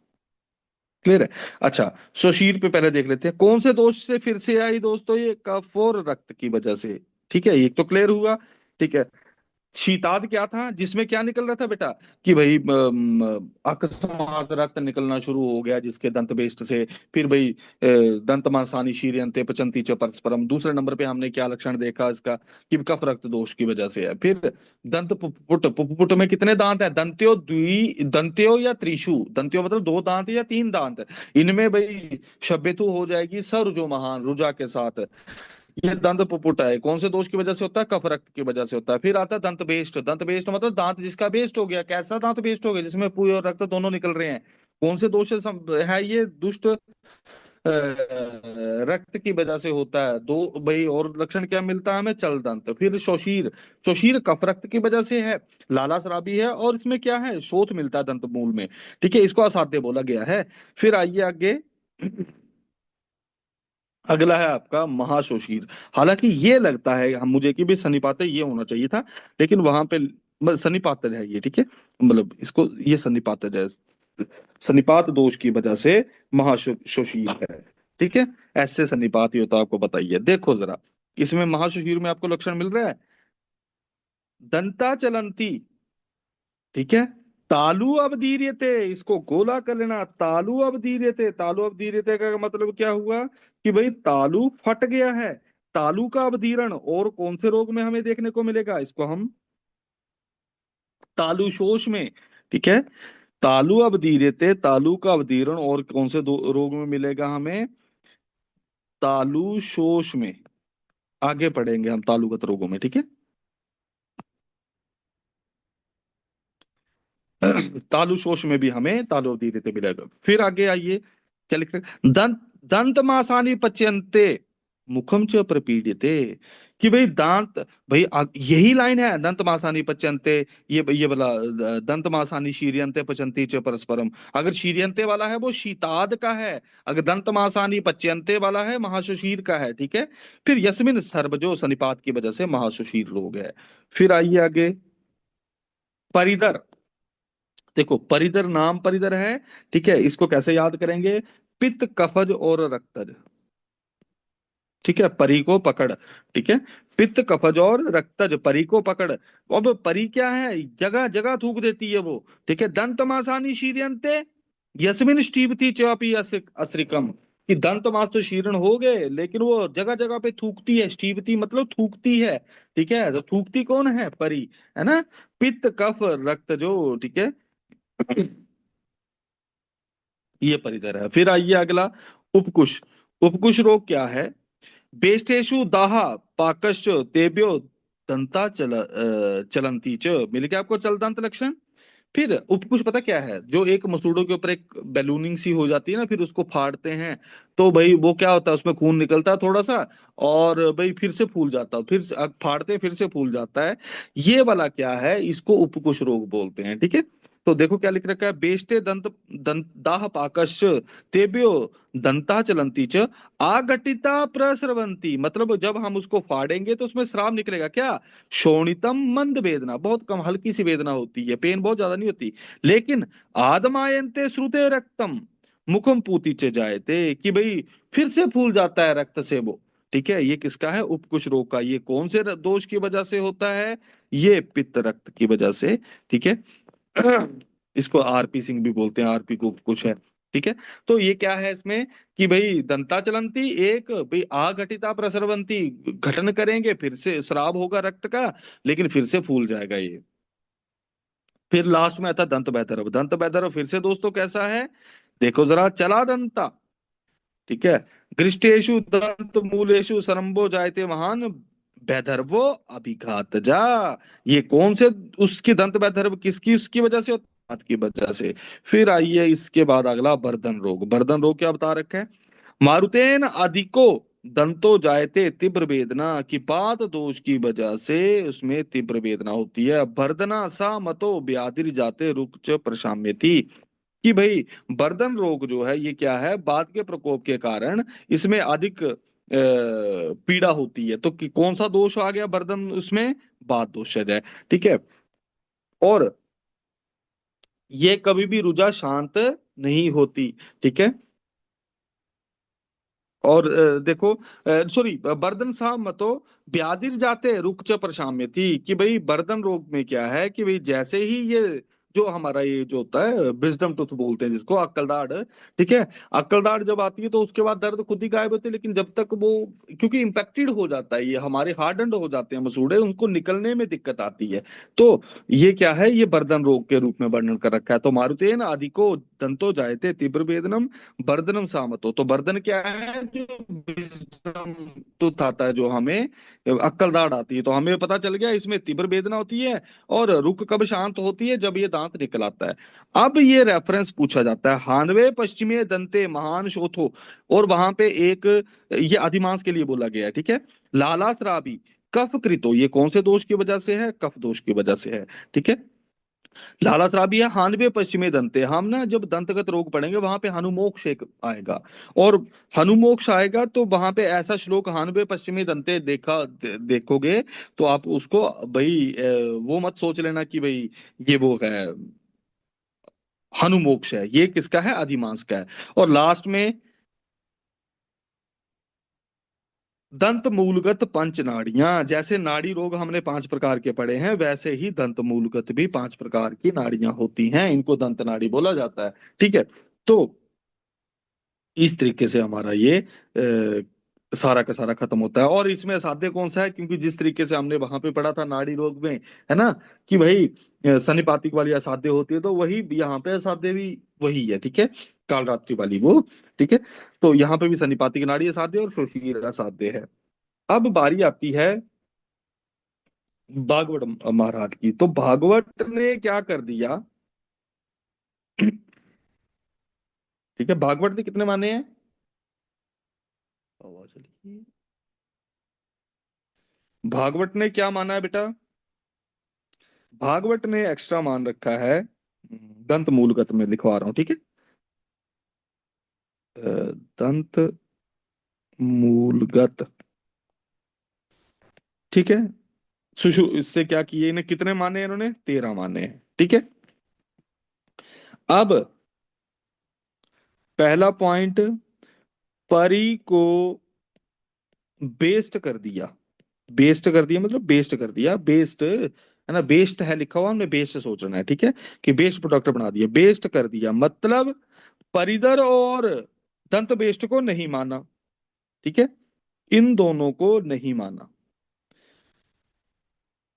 क्लियर है। अच्छा, शशीर पे पहले देख लेते हैं कौन से दोष से फिर से आई दोस्तों, ये कफ और रक्त की वजह से। ठीक है, ये तो क्लियर हुआ। ठीक है। शीताद क्या था, जिसमें क्या निकल रहा था बेटा, कि भाई अकस्मात रक्त निकलना शुरू हो गया जिसके दंत बेस्ट से। फिर भाई दंत मांसानी शीर्यन्ते पचंती च परस्परम, दूसरे नंबर पे हमने क्या लक्षण देखा इसका, कि कफ रक्त दोष की वजह से है। फिर दंत पुपपुट, पुपपुट में कितने दांत है, दंत्यो द्वि दंत्यो या त्रिशु, दंत्यो मतलब दो दांत या तीन दांत, इनमें भाई शब्यतु हो जाएगी सर जो महान रुजा के साथ। ये दंत पुपुट है, कौन से दोष की वजह से होता है, कफ रक्त की वजह से होता है। फिर आता है दंत बेस्ट। दंत बेस्ट मतलब दांत जिसका बेस्ट हो गया, कैसा दांत बेस्ट हो गया, जिसमें पूरी और रक्त दोनों निकल रहे हैं। कौन से दोष से है ये, दुष्ट रक्त की वजह से होता है दो। भाई और लक्षण क्या मिलता है हमें, चल दंत। फिर शोषीर, शोषीर कफ रक्त की वजह से है, लाला शराबी है, और इसमें क्या है, शोथ मिलता है दंत मूल में। ठीक है, इसको असाध्य बोला गया है। फिर आइए आगे, अगला है आपका महाशोषीर। हालांकि ये लगता है हम मुझे कि भी सन्निपात ये होना चाहिए था, लेकिन वहां पे सन्निपात है ये। ठीक है, मतलब इसको ये सन्निपात है, सन्निपात दोष की वजह से महाशोषीर है। ठीक है। ऐसे सन्निपात ही होता है, आपको बताइए। देखो जरा, इसमें महाशोषीर में आपको लक्षण मिल रहा है, दंता चलंती। ठीक है। तालु अवधीर्यते, इसको गोला कर लेना, तालु अवधीर्यते। तालु अवधीर्यते का मतलब क्या हुआ कि भाई तालु फट गया है। तालु का अवधीरण और कौन से रोग में हमें देखने को मिलेगा, इसको हम तालु शोष में। ठीक है। तालु अवधीर्यते, तालु का अवधीरण और कौन से दो रोग में मिलेगा हमें, तालु शोष में। आगे पढ़ेंगे हम तालुगत रोगों में। ठीक है। तालुशोष में भी हमें तालु अवधीर्यते मिलेगा। फिर आगे आइए, क्या लिख रहे, दंत दंत मासानी पच्यन्ते मुखम च प्रपीड्यते, कि भाई दांत, भाई यही लाइन है, दंत मासानी पच्यन्ते। ये वाला दंत मासानी शीर्यन्ते पचंती च परस्परम, अगर शीर्यन्ते वाला है वो शीताद का है, अगर दंत मासानी पच्यन्ते वाला है महाशुशीर का है। ठीक है। फिर यस्मिन सर्वजो सनिपात की वजह से महाशुशीर रोग है। फिर आइए आगे, परिदर। देखो परिधर, नाम परिधर है। ठीक है, इसको कैसे याद करेंगे, पित्त कफज और रक्तज। ठीक है, परी को पकड़। ठीक है। पित्त कफज और रक्तज, परी को पकड़। अब परी क्या है, जगह जगह थूक देती है वो। ठीक है। दंत मासानी शीर्यन्ते यस्मिन स्टीवती चापी अस्रिकम, कि दंत मांस तो शीर्ण हो गए, लेकिन वो जगह जगह पे थूकती है, स्टीबती मतलब थूकती है। ठीक है, तो थूकती कौन है? परी, है ना। पित्त कफ रक्त जो, ठीक है, ये परिधर है। फिर आइए अगला, उपकुश। उपकुश रोग क्या है? बेष्टेषु दाह पाकश्च तेभ्यो दंता चलंती च। मिल गया आपको चल दंत लक्षण। फिर उपकुश पता क्या है? जो एक मसूड़ों के ऊपर एक बैलूनिंग सी हो जाती है ना, फिर उसको फाड़ते हैं, तो भाई वो क्या होता है, उसमें खून निकलता है थोड़ा सा, और भाई फिर से फूल जाता है, फिर अब फाड़ते हैं, फिर से फूल जाता है। ये वाला क्या है, इसको उपकुश रोग बोलते हैं। ठीक है, तो देखो क्या लिख रखा है, बेष्टे दंत दंत दाह पाकश्च तेभ्यो दंता चलंती च आगटिता प्रस्रवंती। मतलब जब हम उसको फाड़ेंगे तो उसमें श्राव निकलेगा क्या? शोणितम मंद वेदना, बहुत कम हल्की सी वेदना होती है, पेन बहुत ज्यादा नहीं होती। लेकिन आदमायन्ते श्रुते रक्तम मुखम पूती च जायते, कि भाई फिर से फूल जाता है रक्त से वो। ठीक है, ये किसका है? उपकुश रोग का। ये कौन से दोष की वजह से होता है? ये पित्त रक्त की वजह से। ठीक है, इसको आरपी सिंह भी बोलते हैं, आरपी को कुछ है। ठीक है, तो ये क्या है इसमें, कि भाई दंता चलंती एक, भाई आघटिता प्रसरवंती, घटन करेंगे फिर से स्राव होगा रक्त का, लेकिन फिर से फूल जाएगा ये। फिर लास्ट में आता है दंत बैदरव। दंत बैदरव फिर से दोस्तों कैसा है? देखो जरा, चला दंता, ठीक है, गृष्टेषु दंत मूलेषु सरम्बो जायते महान वैधर्वो अभिघात जा। ये कौन से उसकी दंत वैधर्व किसकी, उसकी वजह से होता है? हाथ की वजह से। फिर आइए इसके बाद अगला, बर्धन रोग। बर्धन रोग क्या बता रखा है? मारुतेन अधिको दंतो जायते तीव्र वेदना, की पाद दोष की वजह से उसमें तीव्र वेदना होती है। बर्धना सा मतो व्याधिर जाते रुक च प्रशाम्यति। कि भाई बर्धन रोग जो है ये क्या है, बात के प्रकोप के कारण इसमें अधिक पीड़ा होती है। तो कौन सा दोष आ गया बर्धन उसमें? बात दोष है। ठीक है, और ये कभी भी रुजा शांत नहीं होती। ठीक है, और देखो, सॉरी, बर्दन सा मतो ब्यादिर जाते रुक च परेशान थी, कि भाई बर्दन रोग में क्या है, कि भाई जैसे ही ये जो हमारा ये जो होता है विजडम टूथ बोलते हैं जिसको, अक्कलदाढ़। ठीक है, अक्कलदाढ़ जब आती है तो उसके बाद दर्द खुद ही गायब होती है, लेकिन जब तक वो, क्योंकि इम्पेक्टेड हो जाता है, ये हमारे हार्डन्ड हो जाते हैं मसूड़े, उनको निकलने में दिक्कत आती है। तो ये क्या है, ये बर्दन रोग के रूप में वर्णन कर रखा है। तो मारुतेन आदिको दंतो जायते तीव्र वेदनम बर्दनम सामतो। तो बर्दन क्या है? जो विजडम टूथ आता है, जो हमें अक्कलदाढ़ आती है, तो हमें पता चल गया इसमें तीव्र वेदना होती है। और रुक कब शांत होती है? जब ये दांत निकल आता है। अब ये रेफरेंस पूछा जाता है, हानवे पश्चिमे दंते महान शोथो, और वहां पे एक, ये अधिमांस के लिए बोला गया है। ठीक है, लाला श्रावी कफ कृतो, ये कौन से दोष की वजह से है? कफ दोष की वजह से है। ठीक है, लालात्रा भी है। हानवे पश्चिमी दंते, हम ना जब दंतगत रोग पढ़ेंगे वहां पे हनुमोक्ष एक आएगा, और हनुमोक्ष आएगा तो वहां पे ऐसा श्लोक, हानवे पश्चिमी दंते देखोगे, तो आप उसको भाई वो मत सोच लेना कि भाई ये वो है हनुमोक्ष है, ये किसका है? अधिमांस का है। और लास्ट में दंत मूलगत पंच नाड़ियां। जैसे नाड़ी रोग हमने 5 प्रकार के पढ़े हैं, वैसे ही दंत मूलगत भी 5 प्रकार की नाड़ियां होती हैं, इनको दंत नाड़ी बोला जाता है। ठीक है, तो इस तरीके से हमारा ये सारा का सारा खत्म होता है। और इसमें असाध्य कौन सा है? क्योंकि जिस तरीके से हमने वहां पे पढ़ा था नाड़ी रोग में, है ना, कि भाई सन्निपातिक वाली असाध्य होती है, तो वही यहाँ पे असाध्य भी वही है। ठीक है, कालरात्रि वाली वो। ठीक है, तो यहाँ पे भी सन्निपातिक नाड़ी असाध्य और शोषी असाध्य है। अब बारी आती है भागवत महाराज की। तो भागवत ने क्या कर दिया? ठीक है, भागवत ने कितने माने हैं? आवाज चली। भागवत ने क्या माना है बेटा? भागवत ने एक्स्ट्रा मान रखा है, दंत मूलगत में लिखवा रहा हूं, ठीक है। दंत मूलगत। ठीक है, सुषु इससे क्या किए, इन्हें कितने माने? इन्होंने 13 माने हैं। ठीक है, अब पहला पॉइंट, परी को बेस्ट कर दिया। बेस्ट कर दिया मतलब बेस्ट कर दिया, बेस्ट है ना, बेस्ट है लिखा हुआ, हमने बेस्ट सोचना है। ठीक है, कि बेस्ट प्रोडक्ट बना दिया, बेस्ट कर दिया मतलब परिधर और दंत बेष्ट को नहीं माना। ठीक है, इन दोनों को नहीं माना।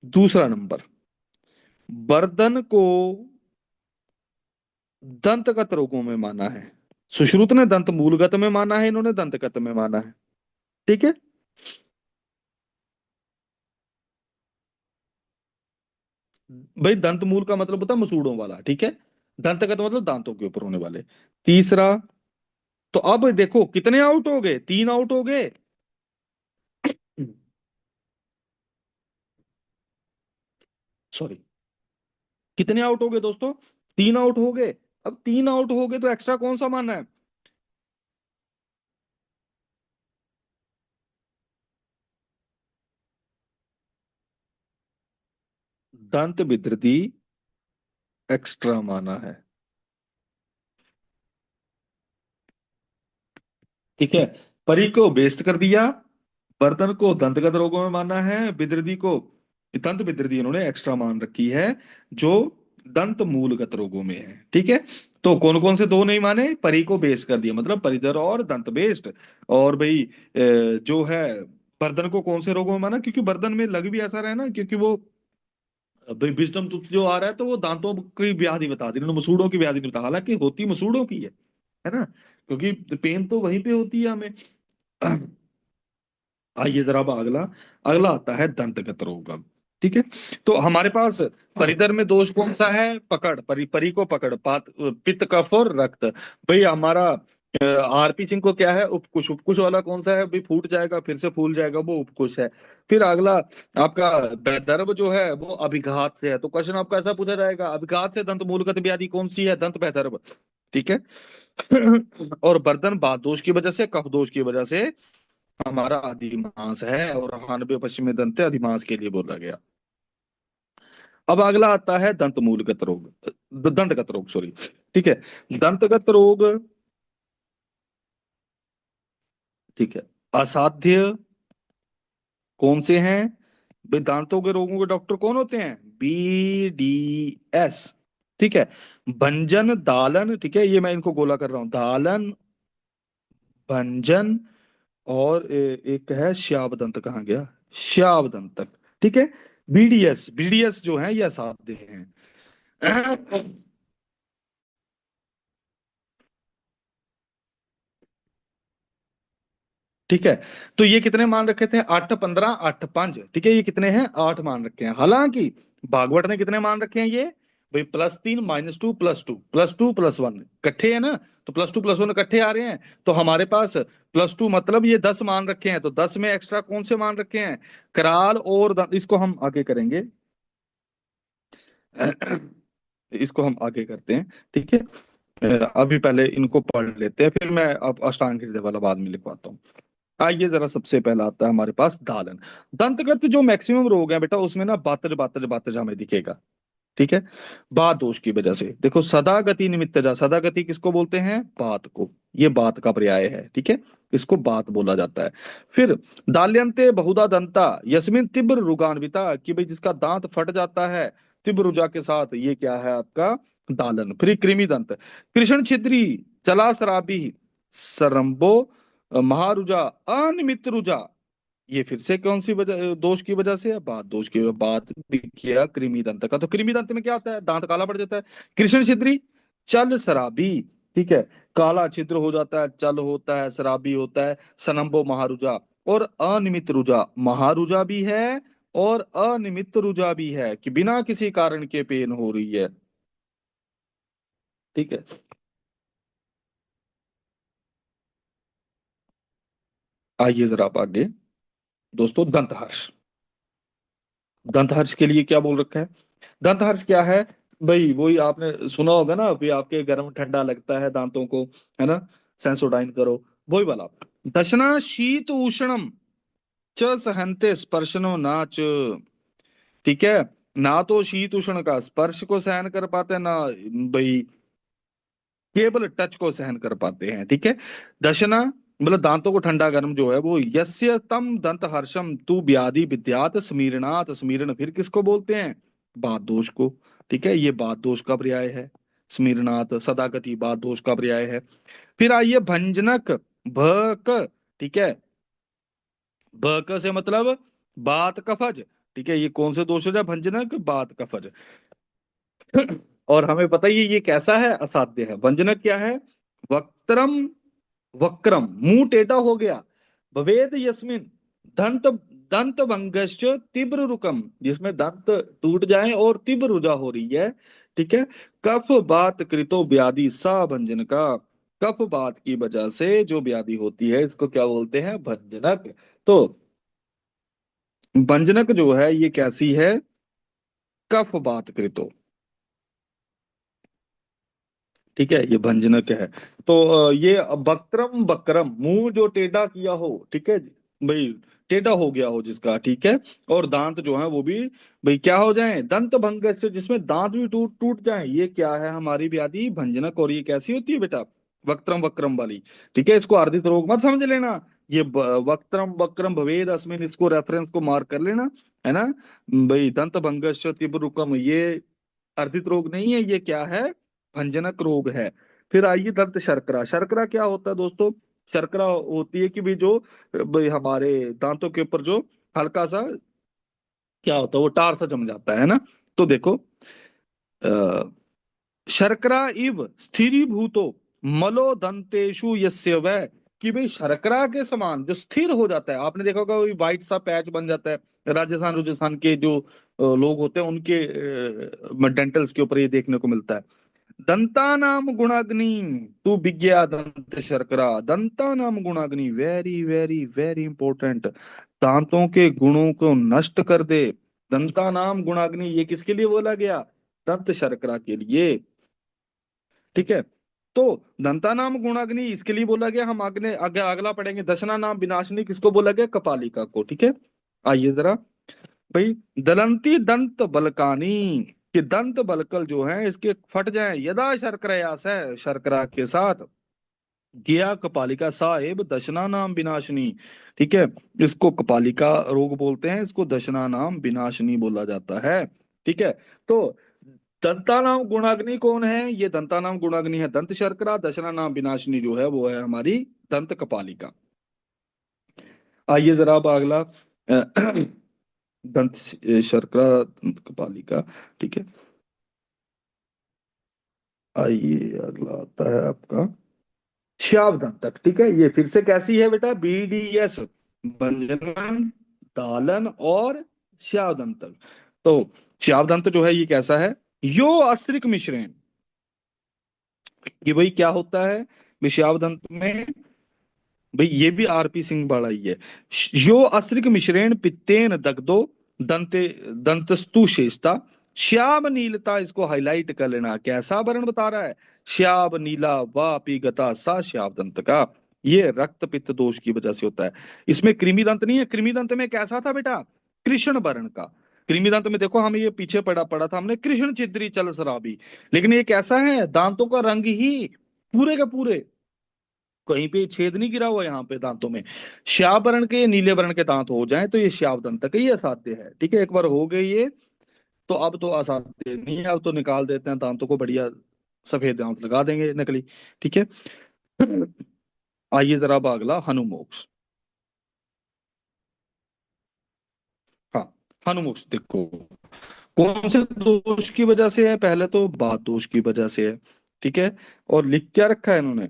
दूसरा नंबर, बर्दन को दंतगत रोगों में माना है। सुश्रुत ने दंत मूलगत में माना है, इन्होंने दंतगत में माना है। ठीक है। भाई दंत मूल का मतलब होता है मसूड़ों वाला, ठीक है। दंतगत मतलब दांतों के ऊपर होने वाले। तीसरा, तो अब देखो कितने आउट हो गए, 3 आउट हो गए। सॉरी, कितने आउट हो गए दोस्तों? 3 आउट हो गए। अब 3 आउट हो गए तो एक्स्ट्रा कौन सा मानना है? दंत विकृति एक्स्ट्रा माना है। ठीक है, परी को बेस्ट कर दिया, बर्तन को दंतगत रोगों में माना है, विदृति को, दंत विदृति इन्होंने एक्स्ट्रा मान रखी है, जो दंत मूलगत रोगों में है। ठीक है, तो कौन कौन से दो नहीं माने? परी को बेस्ट कर दिया, मतलब परिधर और दंत बेस्ट। और भाई जो है बर्दन को कौन से रोगों में माना? क्योंकि बर्दन में लग भी ऐसा रहा है ना, क्योंकि वो भाई विजडम टूथ जो आ रहा है तो वो दांतों की व्याधि बता दी इन्होंने, मसूड़ों की व्याधि नहीं बता, हालांकि होती मसूड़ों की है ना, क्योंकि पेन तो वहीं पे होती है हमें। आइए जरा अब अगला, अगला आता है दंतगत रोग अब। ठीक है, तो हमारे पास परिधर में दोष कौन सा है? पकड़, परी को पकड़, पित्त कफ और रक्त। भाई हमारा आरपी सिंह को क्या है? उपकुश। उपकुश वाला कौन सा है? भाई फूट जाएगा फिर से फूल जाएगा, वो उपकुश है। फिर अगला आपका वैदर्भ जो है वो अभिघात से है, तो क्वेश्चन आपका ऐसा पूछा जाएगा, अभिघात से दंत मूलगत व्याधि कौन सी है? दंत वैदर्भ। ठीक है। और बर्दन बात दोष की वजह से, कफ दोष की वजह से हमारा अधिमांस है, और हानबे पश्चिमी दंत अधिमांस के लिए बोला गया। अब अगला आता है दंत मूलगत रोग, दंतगत रोग, सॉरी। ठीक है, दंतगत रोग। ठीक है, असाध्य कौन से हैं? भाई दांतों के रोगों के डॉक्टर कौन होते हैं? BDS। ठीक है, भंजन दालन, ठीक है, ये मैं इनको गोला कर रहा हूं, दालन, भंजन, और एक है श्याव दंत, कहाँ गया? श्याव दंतक। ठीक है, BDS, BDS जो है ये असाध्य हैं। ठीक है, तो ये कितने मान रखे थे? 8 15 8 5। ठीक है, ये कितने हैं? 8 मान रखे हैं। हालांकि भागवत ने कितने मान रखे हैं ये? भाई +3 -2 +2 +2 +1 इकट्ठे है ना, तो +2 +1 इकट्ठे आ रहे हैं। तो हमारे पास +2 मतलब ये 10 मान रखे हैं, तो 10 में एक्स्ट्रा कौन से मान रखे हैं? कराल और इसको हम आगे करेंगे। इसको हम आगे करते हैं। ठीक है, अभी पहले इनको पढ़ लेते हैं, फिर मैं अब अष्टांग हृदय वाला बाद में लिखवाता हूँ। आइए जरा, सबसे पहला आता है हमारे पास दालन। दंतगत जो मैक्सिमम रोग है बेटा, उसमें ना बातज बातज बातज हमें दिखेगा। ठीक है, बात दोष की वजह से देखो, सदा गति निमित्तजा, सदा गति किसको बोलते हैं? बात को। ये बात का पर्याय है, ठीक है, इसको बात बोला जाता है। फिर दाल्यन्ते बहुधा दंता यस्मिन तीव्र रुगान्विता, कि भाई जिसका दांत फट जाता है तीव्र रुजा के साथ, ये क्या है आपका? दालन। फिर कृमि दंत, कृष्ण छिद्री, चला शराबी, सरम्बो, महारुजा, अनिमित रुजा। ये फिर से कौन सी वजह, दोष की वजह से है? बात दोष की। बात भी किया कृमि दंत का, तो कृमि दंत में क्या होता है? दांत काला पड़ जाता है। कृष्ण छिद्री, चल शराबी, ठीक है, काला छिद्र हो जाता है, चल होता है, शराबी होता है, सनम्बो महारुजा, और अनिमित रुजा। महारुजा भी है और अनिमित रुजा भी है, कि बिना किसी कारण के पेन हो रही है। ठीक है, आइए जरा आप आगे। दोस्तों दंतहर्ष, दंतहर्ष के लिए क्या बोल रखा है? दंतहर्ष क्या है? भाई वही आपने सुना होगा ना, अभी आपके गर्म ठंडा लगता है दांतों को, है ना, सेंसोडाइन करो, वही वाला। दशना शीत उष्णम च सहन्ते स्पर्शनो नाच। ठीक है, ना तो शीत उष्ण का स्पर्श को सहन कर पाते, ना भाई केवल टच को सहन कर पाते हैं। ठीक है, दशना मतलब दांतों को ठंडा गर्म जो है वो, यस्य तम दंत हर्षम तू व्याधि विद्यात स्मीरणात, स्मीरण फिर किसको बोलते हैं? बात दोष को। ठीक है, ये बात दोष का पर्याय है। स्मिरनाथ, सदागति बात दोष का पर्याय है। फिर आइए भंजनक, भ क, ठीक है, ब क से मतलब बात कफज, ठीक है, ये कौन से दोष हो जाए, भंजनक बात कफज। और हमें पता ही है ये कैसा है, असाध्य है। भंजनक क्या है, वक्त्रम, वक्रम मुंह टेढ़ा हो गया, भवेद यस्मिन दंत, दंत भंगश्च तीव्र रुकम, जिसमें दंत टूट जाए और तीव्र रुजा हो रही है, ठीक है। कफ बात कृतो व्याधि सा भंजन का, कफ बात की वजह से जो व्याधि होती है इसको क्या बोलते हैं, भंजनक। तो भंजनक जो है ये कैसी है, कफ बात कृतो, ठीक है, ये भंजनक है। तो ये वक्त्रम, वक्रम मुंह जो टेढ़ा किया हो, ठीक है भाई, टेढ़ा हो गया हो जिसका, ठीक है, और दांत जो है वो भी भाई क्या हो जाए, दंत भंग से, जिसमें दांत भी टूट टूट जाए, ये क्या है हमारी व्याधि, भंजनक। और ये कैसी होती है बेटा, वक्त्रम वक्रम वाली, ठीक है, इसको अर्धित रोग मत समझ लेना। ये वक्त्रम वक्रम भवेद अस्मिन, इसको रेफरेंस को मार्क कर लेना, है ना भाई। दंत भंगस्य तीव्र, ये अर्धित रोग नहीं है, ये क्या है, भंजनक रोग है। फिर आइए दंत शर्करा, शर्करा क्या होता है दोस्तों, शर्करा होती है कि भी जो भाई हमारे दांतों के ऊपर जो हल्का सा क्या होता है, वो टार सा जम जाता है ना। तो देखो अ, शर्करा इव स्थिरीभूतो मलो दंतेषु यस्य वै, कि भाई शर्करा के समान जो स्थिर हो जाता है, आपने देखा होगा वही व्हाइट सा पैच बन जाता है, राजस्थान राजस्थान के जो लोग होते हैं उनके डेंटल्स के ऊपर ये देखने को मिलता है। दंतानाम गुणाग्नि, तू विज्ञा दंत शर्करा, दंतानाम गुणाग्नि, वेरी वेरी वेरी इंपॉर्टेंट, दांतों के गुणों को नष्ट कर दे। दंतानाम गुणाग्नि ये किसके लिए बोला गया, दंत शर्करा के लिए, ठीक है। तो दंतानाम गुणाग्नि इसके लिए बोला गया, हम आगे आगे अगला पढ़ेंगे। दशना नाम विनाशिनी किसको बोला गया, कपालिका को, ठीक है। आइए जरा भाई, दलंती दंत बलकानी, कि दंत बलकल जो है इसके फट जाए, यदा शर्करयास है, शर्करा के साथ, गया कपालिका साहेब दशना नाम विनाशनी, ठीक है, इसको कपालिका रोग बोलते हैं, इसको दशना नाम विनाशनी बोला जाता है, ठीक है। तो दंता नाम गुणाग्नि कौन है, ये दंता नाम गुणाग्नि है दंत शर्करा, दशना नाम विनाशनी जो है वो है हमारी दंत कपालिका। आइए जरा अब अगला दंत शर्करा, दंत कपालिका, ठीक है। आइए अगला आता है आपका श्याव दंतक, ठीक है, ये फिर से कैसी है बेटा, बीडीएस, भंजनन, दालन और श्याव दंतक। तो श्याव दंत जो है ये कैसा है, यो अश्रिक मिश्रण, ये भाई क्या होता है विषाव दंत में, भाई ये भी आरपी सिंह वाला ही है। यो अश्रिक मिश्रेण पित्तेन दग्धो दंते, दंतस्तु शेषता, श्याम नीलता, इसको हाईलाइट कर लेना, कैसा वर्ण बता रहा है, श्याम नीला वापी गता सा श्याम दंत का, ये रक्त पित्त दोष की वजह से होता है। इसमें कृमि दंत नहीं है, कृमि दंत में कैसा था बेटा, कृष्ण वर्ण का। कृमि दंत में देखो हमें ये पीछे पढ़ा पढ़ा था हमने, कृष्ण छिद्री चल शराबी, लेकिन ये कैसा है, दांतों का रंग ही पूरे के पूरे, कहीं पे छेद नहीं गिरा हुआ यहाँ पे दांतों में। श्याव वर्ण के नीले वर्ण के दांत हो जाएं तो ये श्याव दंत का, ये असाध्य है, ठीक है। एक बार हो गई ये, तो अब तो असाध्य नहीं है, अब तो निकाल देते हैं दांतों को, बढ़िया सफेद दांत लगा देंगे नकली, ठीक है। आइए जरा अब अगला हनुमोक्ष। हाँ, हनुमोक्ष देखो कौन से दोष की वजह से है, पहले तो बात दोष की वजह से है, ठीक है। और लिख क्या रखा है इन्होंने,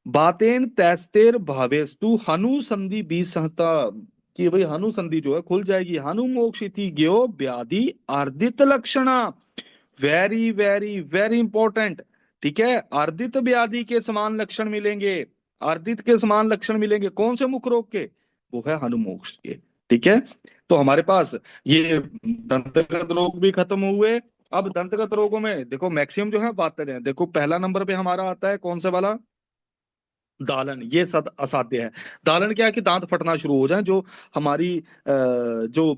बातेन तैस्तेर भावेस्तु हनु संधि बी संहता, कि भाई हनु संधि जो है खुल जाएगी, हनु मोक्ष इति ज्ञो व्याधि अर्दित लक्षणा, वेरी वेरी वेरी इंपॉर्टेंट, ठीक है। अर्दित व्याधि के समान लक्षण मिलेंगे, अर्दित के समान लक्षण मिलेंगे कौन से मुख रोग के, वो है हनुमोक्ष के, ठीक है। तो हमारे पास ये दंतगत रोग भी खत्म हुए। अब दंतगत रोगों में देखो मैक्सिमम जो है बातें हैं, देखो पहला नंबर पे हमारा आता है कौन सा वाला, दालन, ये सद असाध्य है। दालन क्या है कि दांत फटना शुरू हो जाए, जो हमारी जो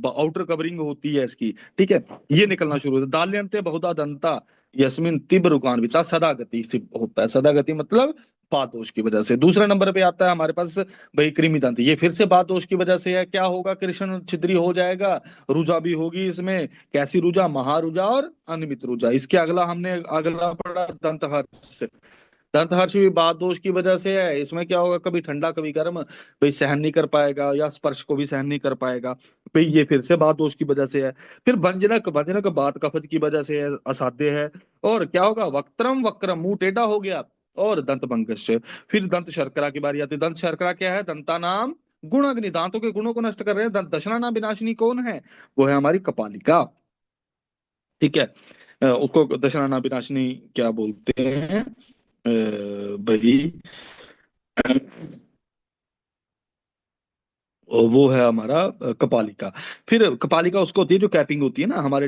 आउटर कवरिंग होती है इसकी, ठीक है, ये निकलना शुरू होता है। दाल्यन्ते बहुधा दंता यस्मिन तीव्र रुकान्विता, सदा गति से होता है, सदा गति मतलब बात दोष की वजह से। दूसरा नंबर पे आता है हमारे पास भाई कृमि दंत, ये फिर से बात दोष की वजह से है। क्या होगा, कृष्ण छिद्री हो जाएगा, रुजा भी होगी इसमें। कैसी रुजा, महारुजा और अनियमित रुजा। इसके अगला हमने अगला पढ़ा दंत हर्ष। दंत हर्ष भी बात दोष की वजह से है। इसमें क्या होगा, कभी ठंडा कभी गर्म, भाई सहन नहीं कर पाएगा, या स्पर्श को भी सहन नहीं कर पाएगा, भाई ये फिर से बात दोष की वजह से है। फिर भंजनक, भंजनक बात कफज की वजह से है, असाध्य है। और क्या होगा, वक्त्रम, वक्रम मुंह टेढ़ा हो गया। और दंत भंगश। फिर दंत शर्करा की बारी आती है। दंत शर्करा क्या है, दंता नाम गुणाग्नि, दांतों के गुणों को नष्ट कर रहे हैं। दंत दशना नाम विनाशिनी कौन है, वो है हमारी कपालिका। ठीक है। उसको दशना नाम विनाशिनी क्या बोलते हैं भाई, और वो है हमारा कपालिका। फिर कपालिका उसको होती है जो कैपिंग होती है ना, हमारे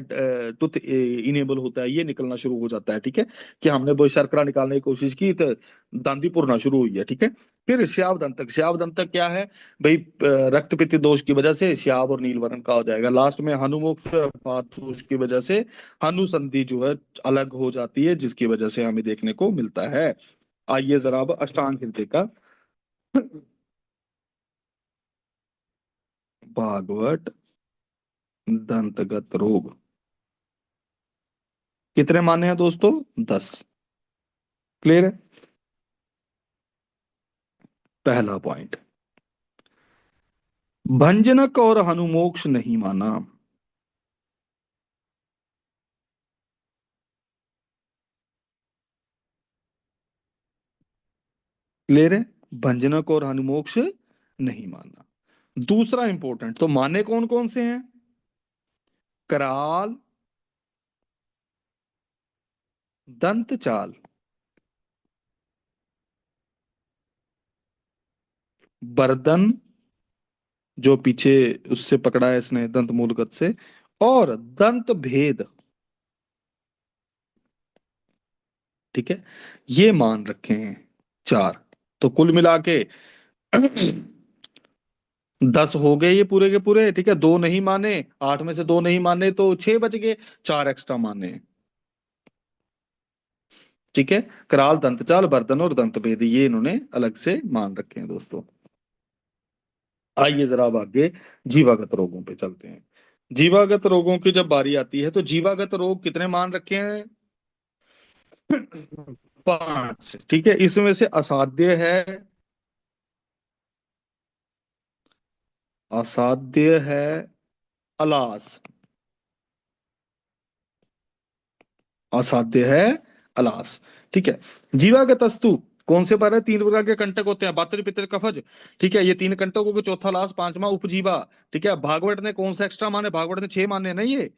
टूथ इनेबल होता है, ये निकलना शुरू हो जाता है। ठीक है, कि हमने वो शर्करा निकालने की कोशिश की तो दांती पुरना शुरू हुई है। ठीक है। फिर श्याव दंतक, श्याव दंतक क्या है भाई, रक्त पित्त दोष की वजह से श्याव और नीलवर्ण का हो जाएगा। लास्ट में हनुमोक्ष बात दोष की वजह से हनुसंधि जो है अलग हो जाती है, जिसकी वजह से हमें देखने को मिलता है। आइए जरा अब अष्टांग हृदय का। भागवत दंतगत रोग कितने माने हैं दोस्तों, 10। क्लियर है। पहला पॉइंट, भंजनक और हनुमोक्ष नहीं माना। क्लियर है, भंजनक और हनुमोक्ष नहीं माना। दूसरा इंपॉर्टेंट, तो माने कौन कौन से हैं, कराल, दंत चाल, बर्दन जो पीछे उससे पकड़ा है इसने दंत मूलगत से, और दंत भेद। ठीक है, ये मान रखे हैं चार। तो कुल मिला के 10 हो गए ये पूरे के पूरे। ठीक है, दो नहीं माने, 8 में से दो नहीं माने तो 6 बच गए, चार एक्स्ट्रा माने। ठीक है, कराल, दंतचाल, बर्दन और दंत भेद, ये इन्होंने अलग से मान रखे हैं दोस्तों। आइए जरा अब आगे जीवागत रोगों पे चलते हैं। जीवागत रोगों की जब बारी आती है तो जीवागत रोग कितने मान रखे हैं, 5। ठीक है, इसमें से असाध्य है, असाध्य है अलास, असाध्य है अलास। ठीक है, जीवागत अस्तु कौन से पर है, 3 प्रकार के कंटक होते हैं, बातर पितर कफज। ठीक है, ये 3 कंटकों को, चौथा लास, पांचवा उपजीवा। ठीक है, भागवत ने कौन सा एक्स्ट्रा माने, भागवत ने 6 माने नहीं, ये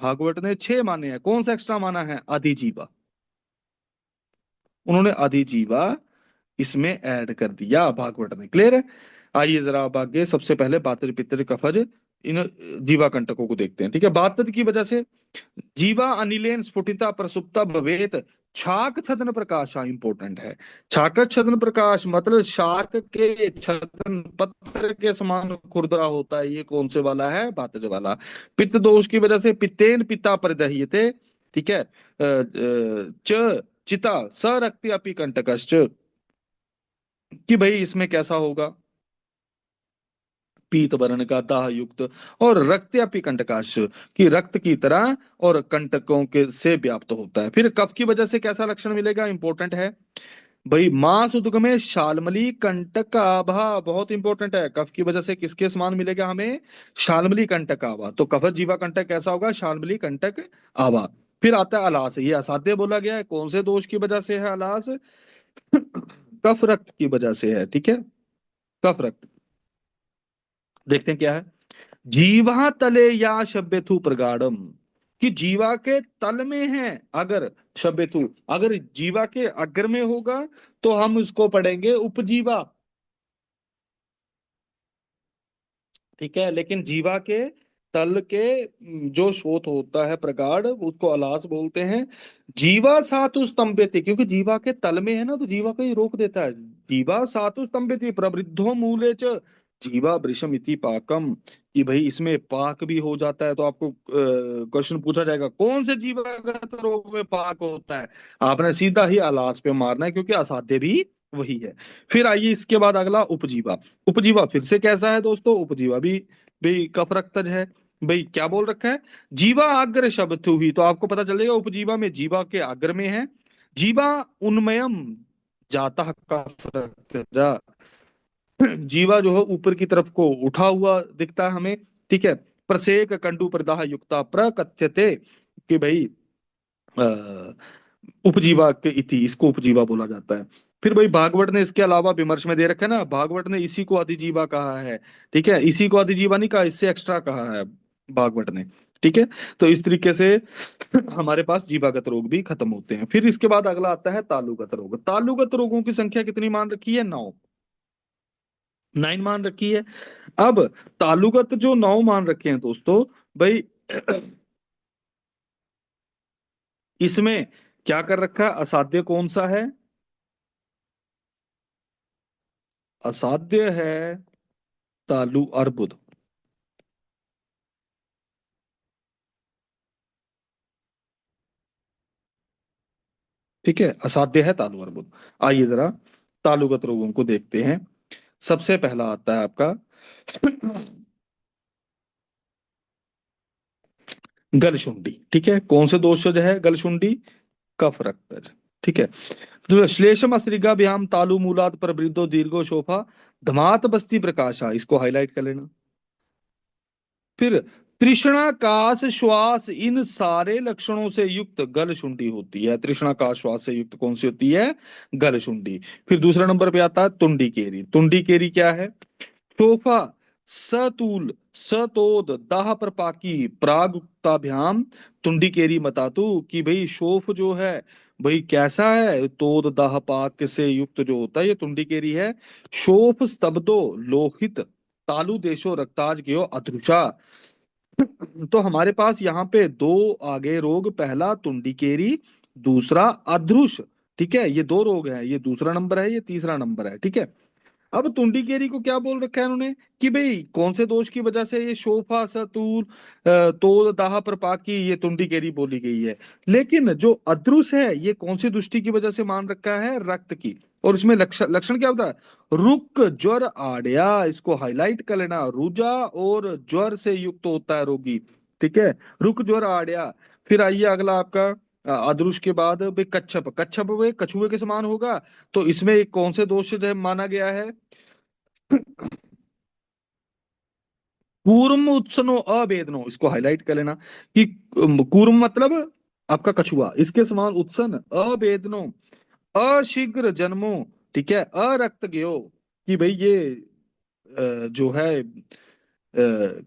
भागवत ने 6 माने हैं। कौन सा एक्स्ट्रा माना है, अधिजीवा। उन्होंने अधिजीवा इसमें ऐड कर दिया भागवत ने। क्लियर है। आइए जरा अब आगे, सबसे पहले बातर पितर कफज, इन जीवा कंटकों को देखते हैं। ठीक है, बातर की वजह से जीवा अनिलेन स्फुटिता प्रसुप्ता भवेत, छाक छदन प्रकाशा इंपॉर्टेंट है। छाक छदन प्रकाश मतलब शाक के छदन पत्र के समान खुरदरा होता है, ये कौन से वाला है, बातज वाला। पित्त दोष की वजह से पित्तेन पिता परिदह्यते। ठीक है, च चिता सरक्ति अपि कंटकश्च, कि भाई इसमें कैसा होगा, पीत वर्ण का दाह युक्त, और रक्त या कंटकाश, की रक्त की तरह और कंटकों के से व्याप्त होता है। फिर कफ की वजह से कैसा लक्षण मिलेगा, इंपॉर्टेंट है भाई, मांस उद्ग में शालमली कंटक का आभा, बहुत इंपॉर्टेंट है। कफ की वजह से किसके समान मिलेगा हमें, शालमली कंटक आभा। तो कफत जीवा कंटक कैसा होगा, शालमली कंटक आभा। फिर आता है अलास, ये असाध्य बोला गया है, कौन से दोष की वजह से है अलास, कफ रक्त की वजह से है। ठीक है, कफ रक्त। देखते हैं क्या है, जीवा तले या शब्यथु प्रगाढ़म, कि जीवा के तल में है अगर, शब्यथु अगर जीवा के अग्र में होगा तो हम उसको पढ़ेंगे उपजीवा। ठीक है, लेकिन जीवा के तल के जो शोथ होता है प्रगाढ़, उसको अलास बोलते हैं। जीवा सातु स्तंभते, क्योंकि जीवा के तल में है ना, तो जीवा को ही रोक देता है। जीवा सातु स्तंभते प्रवृद्धो मूले च जीवा वृषम इति पाकम, कि भाई इसमें पाक भी हो जाता है। तो आपको क्वेश्चन पूछा जाएगा कौन से जीवागत रोग में पाक होता है, आपने सीधा ही अलास पे मारना है, क्योंकि असाध्य भी वही है। फिर आइए इसके बाद अगला उपजीवा। उपजीवा फिर से कैसा है दोस्तों? उपजीवा भी भाई कफ रक्तज है। भाई क्या बोल रखा है? जीवा आग्र शब्द हुई, तो आपको पता चलेगा उपजीवा में जीवा के आग्र में है। जीवा उन्मयम जाता कफ रक्तजा। जीवा जो है ऊपर की तरफ को उठा हुआ दिखता है हमें। ठीक है। प्रसेक कंडु प्रदाह युक्ता प्रकथ्यते, कि भाई अ, उपजीवा के इति, इसको उपजीवा बोला जाता है। फिर भाई भागवत ने इसके अलावा विमर्श में दे रखा है ना, भागवत ने इसी को अधिजीवा कहा है। ठीक है, इसी को अधिजीवा नहीं कहा, इससे एक्स्ट्रा कहा है भागवत ने। ठीक है। तो इस तरीके से हमारे पास जीवागत रोग भी खत्म होते हैं। फिर इसके बाद अगला आता है तालुगत रोग। तालुगत रोगों की संख्या कितनी मान रखी है? 9। 9 मान रखी है। अब तालुगत जो 9 मान रखे हैं दोस्तों, भाई इसमें क्या कर रखा है? असाध्य कौन सा है? असाध्य है तालु अर्बुद। ठीक है, असाध्य है तालु अर्बुद। आइए जरा तालुगत रोगों को देखते हैं। सबसे पहला आता है आपका गलशुंडी। ठीक है, कौन से दोषज है गलशुंडी? कफ रक्तज। ठीक है। तो श्लेषम अश्रिगा व्याम तालु मूलाद पर वृद्धो दीर्घो शोभा धमात बस्ती प्रकाशा, इसको हाईलाइट कर लेना। फिर तृष्णा काश श्वास, इन सारे लक्षणों से युक्त गलशुंडी होती है। तृष्णा काश श्वास से युक्त कौन सी होती है? गलशुंडी। फिर दूसरा नंबर पे आता है तुंडी केरी। तुंडी केरी क्या है? तोहफा सतूल सतोद दाह प्रपाकी प्रागुक्ताभ्याम तुंडी केरी बतातु, कि भाई शोफ जो है भाई कैसा है? तोद दाह पाक से युक्त जो होता है ये तुंडी केरी है। शोफ स्तब्धो लोहित तालु देशो रक्ताज गयो अधृषा। तो हमारे पास यहाँ पे दो आगे रोग, पहला तुंडी केरी, दूसरा अधृष। ठीक है, ये दो रोग हैं, ये दूसरा नंबर है, ये तीसरा नंबर है। ठीक है। अब तुंडी केरी को क्या बोल रखा है उन्होंने? कि भाई कौन से दोष की वजह से ये शोफा सतूर तोल दाह प्रपाकी ये तुंडी केरी बोली गई है। लेकिन जो अद्रुस है ये कौन सी दृष्टि की वजह से मान रखा है? रक्त की। और उसमें लक्षण लक्षण क्या होता है? रुक ज्वर आड़या, इसको हाईलाइट कर लेना। रुजा और ज्वर से युक्त होता है रोगी। ठीक है, रुक ज्वर आड़या। फिर आइए अगला आपका अदृश के बाद भाई कच्छप। कच्छप वे कछुए के समान होगा। तो इसमें एक कौन से दोष जो है माना गया है? कूर्म उत्सनो अवेदनो, इसको हाईलाइट कर लेना कि कूर्म मतलब आपका कछुआ, इसके समान उत्सन अवेदनो अशीघ्र जन्मो। ठीक है, अरक्त गयो, कि भाई ये जो है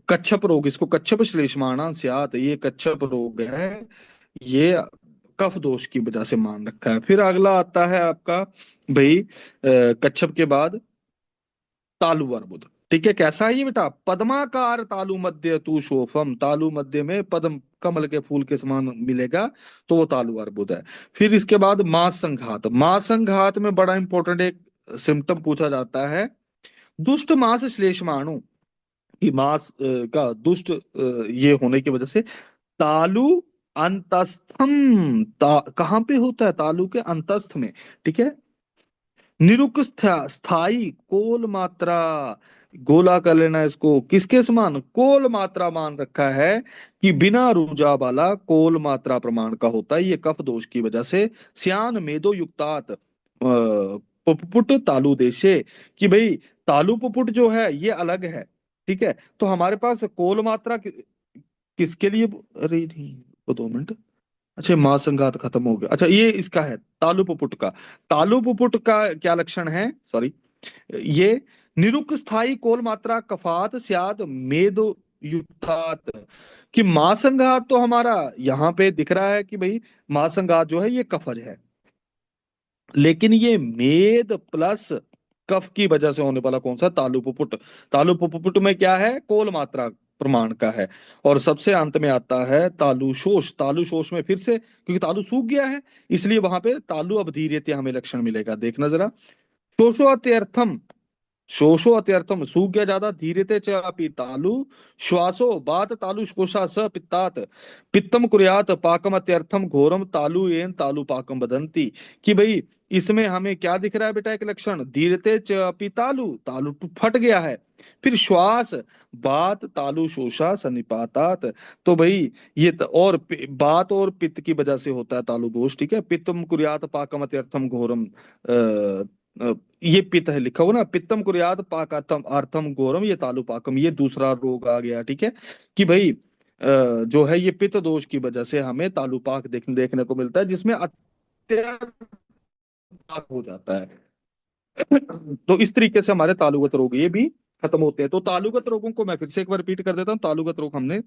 कच्छप रोग, इसको कच्छप श्लेष्माणा स्यात, ये कच्छप रोग है। ये कफ दोष की वजह से मान रखा है। फिर अगला आता है आपका भाई कच्छप के बाद तालु अर्बुद। ठीक है, कैसा है ये बेटा? पद्माकार तालु मध्य तू शोफम, तालु मध्य में पद्म कमल के फूल के समान मिलेगा, तो वो तालु अर्बुद है। फिर इसके बाद मास संघात। मास संघात में बड़ा इंपॉर्टेंट एक सिम्टम पूछा जाता है, दुष्ट मास श्लेष्माणु, कि मास का दुष्ट ये होने की वजह से तालु अंतस्थम, कहाँ पे होता है? तालु के अंतस्थ में। ठीक है। स्थाई कोल मात्रा, गोला कर लेना इसको, किसके समान? कोल मात्रा मान रखा है, कि बिना रुजा वाला कोल मात्रा प्रमाण का होता है। ये कफ दोष की वजह से श्यान मेदो युक्तात पुपुट तालु देशे, कि भाई तालु पुपुट जो है ये अलग है। ठीक है। तो हमारे पास कोल मात्रा किसके लिए? अरे नहीं, वो 2 मिनट। अच्छा, मां संघात खत्म हो गया। अच्छा, ये इसका है तालु पुपुट का। तालु पुपुट का क्या लक्षण है? सॉरी, ये निरुक स्थाई कोल मात्रा कफात स्याद मेद युक्तात, कि मां संघात तो हमारा यहाँ पे दिख रहा है कि भाई मां संघात जो है ये कफज है। लेकिन ये मेद प्लस कफ की वजह से होने वाला कौन सा? तालु पुपुट। तालु पुपुट में क्या है? कोल मात्रा प्रमाण का है। और सबसे अंत में आता है तालुशोष। तालुशोष में फिर से, क्योंकि तालु सूख गया है, इसलिए वहां पे तालु अवधीर्यते हमें लक्षण मिलेगा। देखना जरा, शोषोत्यर्थम शोषो अत्यर्थम, सूख गया ज्यादा, धीरते च अपि तालु, श्वासो बात तालु कोशा स पित्तात, पित्तम कुर्यात पाकम अत्यर्थम घोरम तालु येन तालु पाकम बदंती। कि भाई इसमें हमें क्या दिख रहा है बेटा, एक लक्षण, धीरते च अपि तालु, तालु फट गया है। फिर श्वास, बात तालु शोषा सनिपातात। तो भाई ये और बात और पित्त की वजह से होता है तालु दोष, ठीक है। पित्तम कुर्यात पाकम अत्यर्थम घोरम, ये पित्त है लिखा हुआ ना, पित्तम कुर्यात पाकार्थम अर्थम घोरम, ये तालु पाकम, ये दूसरा रोग आ गया, ठीक है। कि भाई जो है ये पित्त दोष की वजह से हमें तालुपाक देखने को मिलता है, जिसमें अत्यधिक हो जाता है। तो इस तरीके से हमारे तालुगत रोग ये भी खत्म होते हैं। तो तालुगत रोगों को मैं फिर से एक बार रिपीट कर देता हूँ। तालुगत रोग हमने,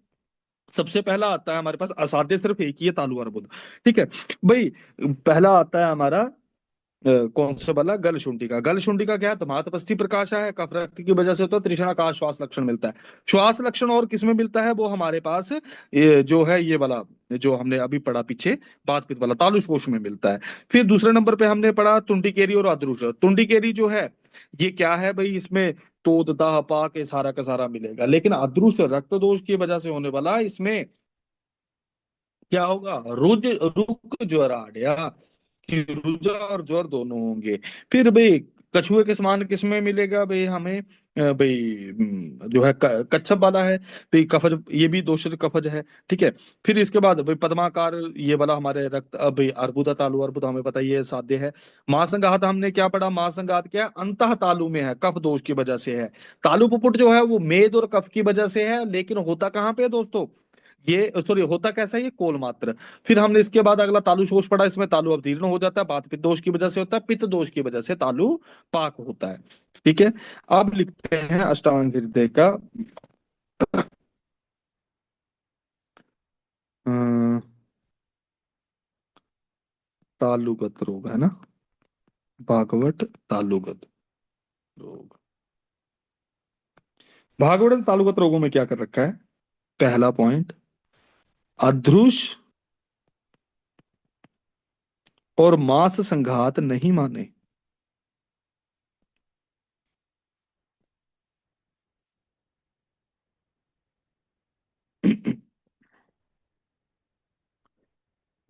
सबसे पहला आता है हमारे पास, असाध्य सिर्फ एक ही है, तालु अर्बुद, ठीक है। भाई पहला आता है हमारा कौन सा वाला, गल शुंठी का। गल शुंठी का क्या है, धमातपस्थी प्रकाश है, कफ रक्त की वजह से होता है, तृष्णा का श्वास लक्षण मिलता है। श्वास लक्षण और किसमें मिलता है, वो हमारे पास ये जो है ये वाला, जो हमने अभी पढ़ा पीछे, बात पित्त वाला तालुष में मिलता है। फिर दूसरे नंबर पे हमने पढ़ा तुंडिकेरी और अद्रुष। तुंडिकेरी जो है ये क्या है भाई, इसमें तोद दाह पाक ये सारा का सारा मिलेगा। लेकिन अद्रुष रक्त दोष की वजह से होने वाला, इसमें क्या होगा, रुक ज्वराड्या, कि रुजा और ज्वर दोनों होंगे। फिर भाई कछुए के समान किसमें मिलेगा भाई हमें, भाई जो है कच्छप वाला है भाई, कफज, ये भी दोषित कफज है, ठीक है। फिर इसके बाद भाई पद्माकार, ये वाला हमारे रक्त, भाई अर्बुदा तालु अर्बुद हमें पता ही है, साध्य है। महासंघात हमने क्या पढ़ा, महासंघात क्या है, अंतः तालु में है, कफ दोष की वजह से है। तालु पुपुट जो है वो मेद और कफ की वजह से है, लेकिन होता कहाँ पे है दोस्तों, ये सॉरी होता कैसा है, ये कोल मात्र। फिर हमने इसके बाद अगला तालु शोष पढ़ा, इसमें तालु अवतीर्ण हो जाता है, बात पित्त दोष की वजह से होता है, पित्त दोष की वजह से तालु पाक होता है, ठीक है। अब लिखते हैं अष्टांग हृदय का अम, तालुगत रोग है ना, भागवत तालुगत रोग। भागवत तालुगत रोगों में क्या कर रखा है, पहला पॉइंट, अधृष और मांस संघात नहीं माने।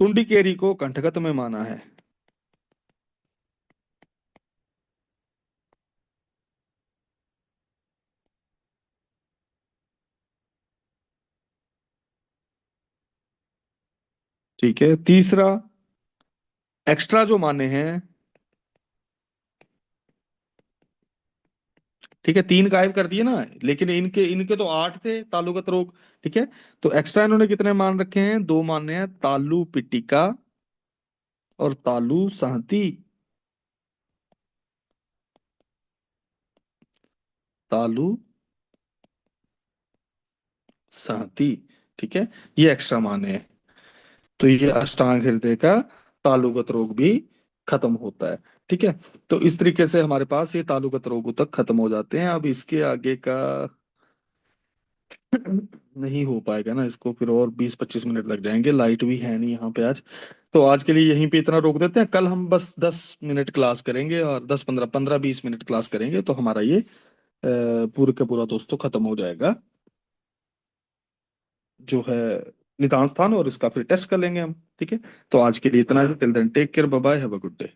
टुंडिकेरी को कंठगत में माना है, ठीक है। तीसरा, एक्स्ट्रा जो माने हैं, ठीक है, तीन गायब कर दिए ना, लेकिन इनके इनके तो आठ थे तालुगत रोग, ठीक है। तो एक्स्ट्रा इन्होंने कितने मान रखे हैं, दो माने हैं, तालु पिटिका और तालु सहती, तालु सहती, ठीक है, ये एक्स्ट्रा माने हैं। तो ये अष्टांग हृदय का तालुगत रोग भी खत्म होता है, ठीक है। तो इस तरीके से हमारे पास ये तालुगत रोग तक खत्म हो जाते हैं। अब इसके आगे का नहीं हो पाएगा ना, इसको फिर और 20-25 मिनट लग जाएंगे, लाइट भी है नहीं यहाँ पे आज। तो आज के लिए यहीं पे इतना रोक देते हैं, कल हम बस 10 मिनट क्लास करेंगे, और 10-15 15-20 मिनट क्लास करेंगे, तो हमारा ये पूरा का पूरा दोस्तों खत्म हो जाएगा, जो है निदान स्थान, और इसका फिर टेस्ट कर लेंगे हम, ठीक है। तो आज के लिए इतना ही, till then take care, bye bye, have a good day.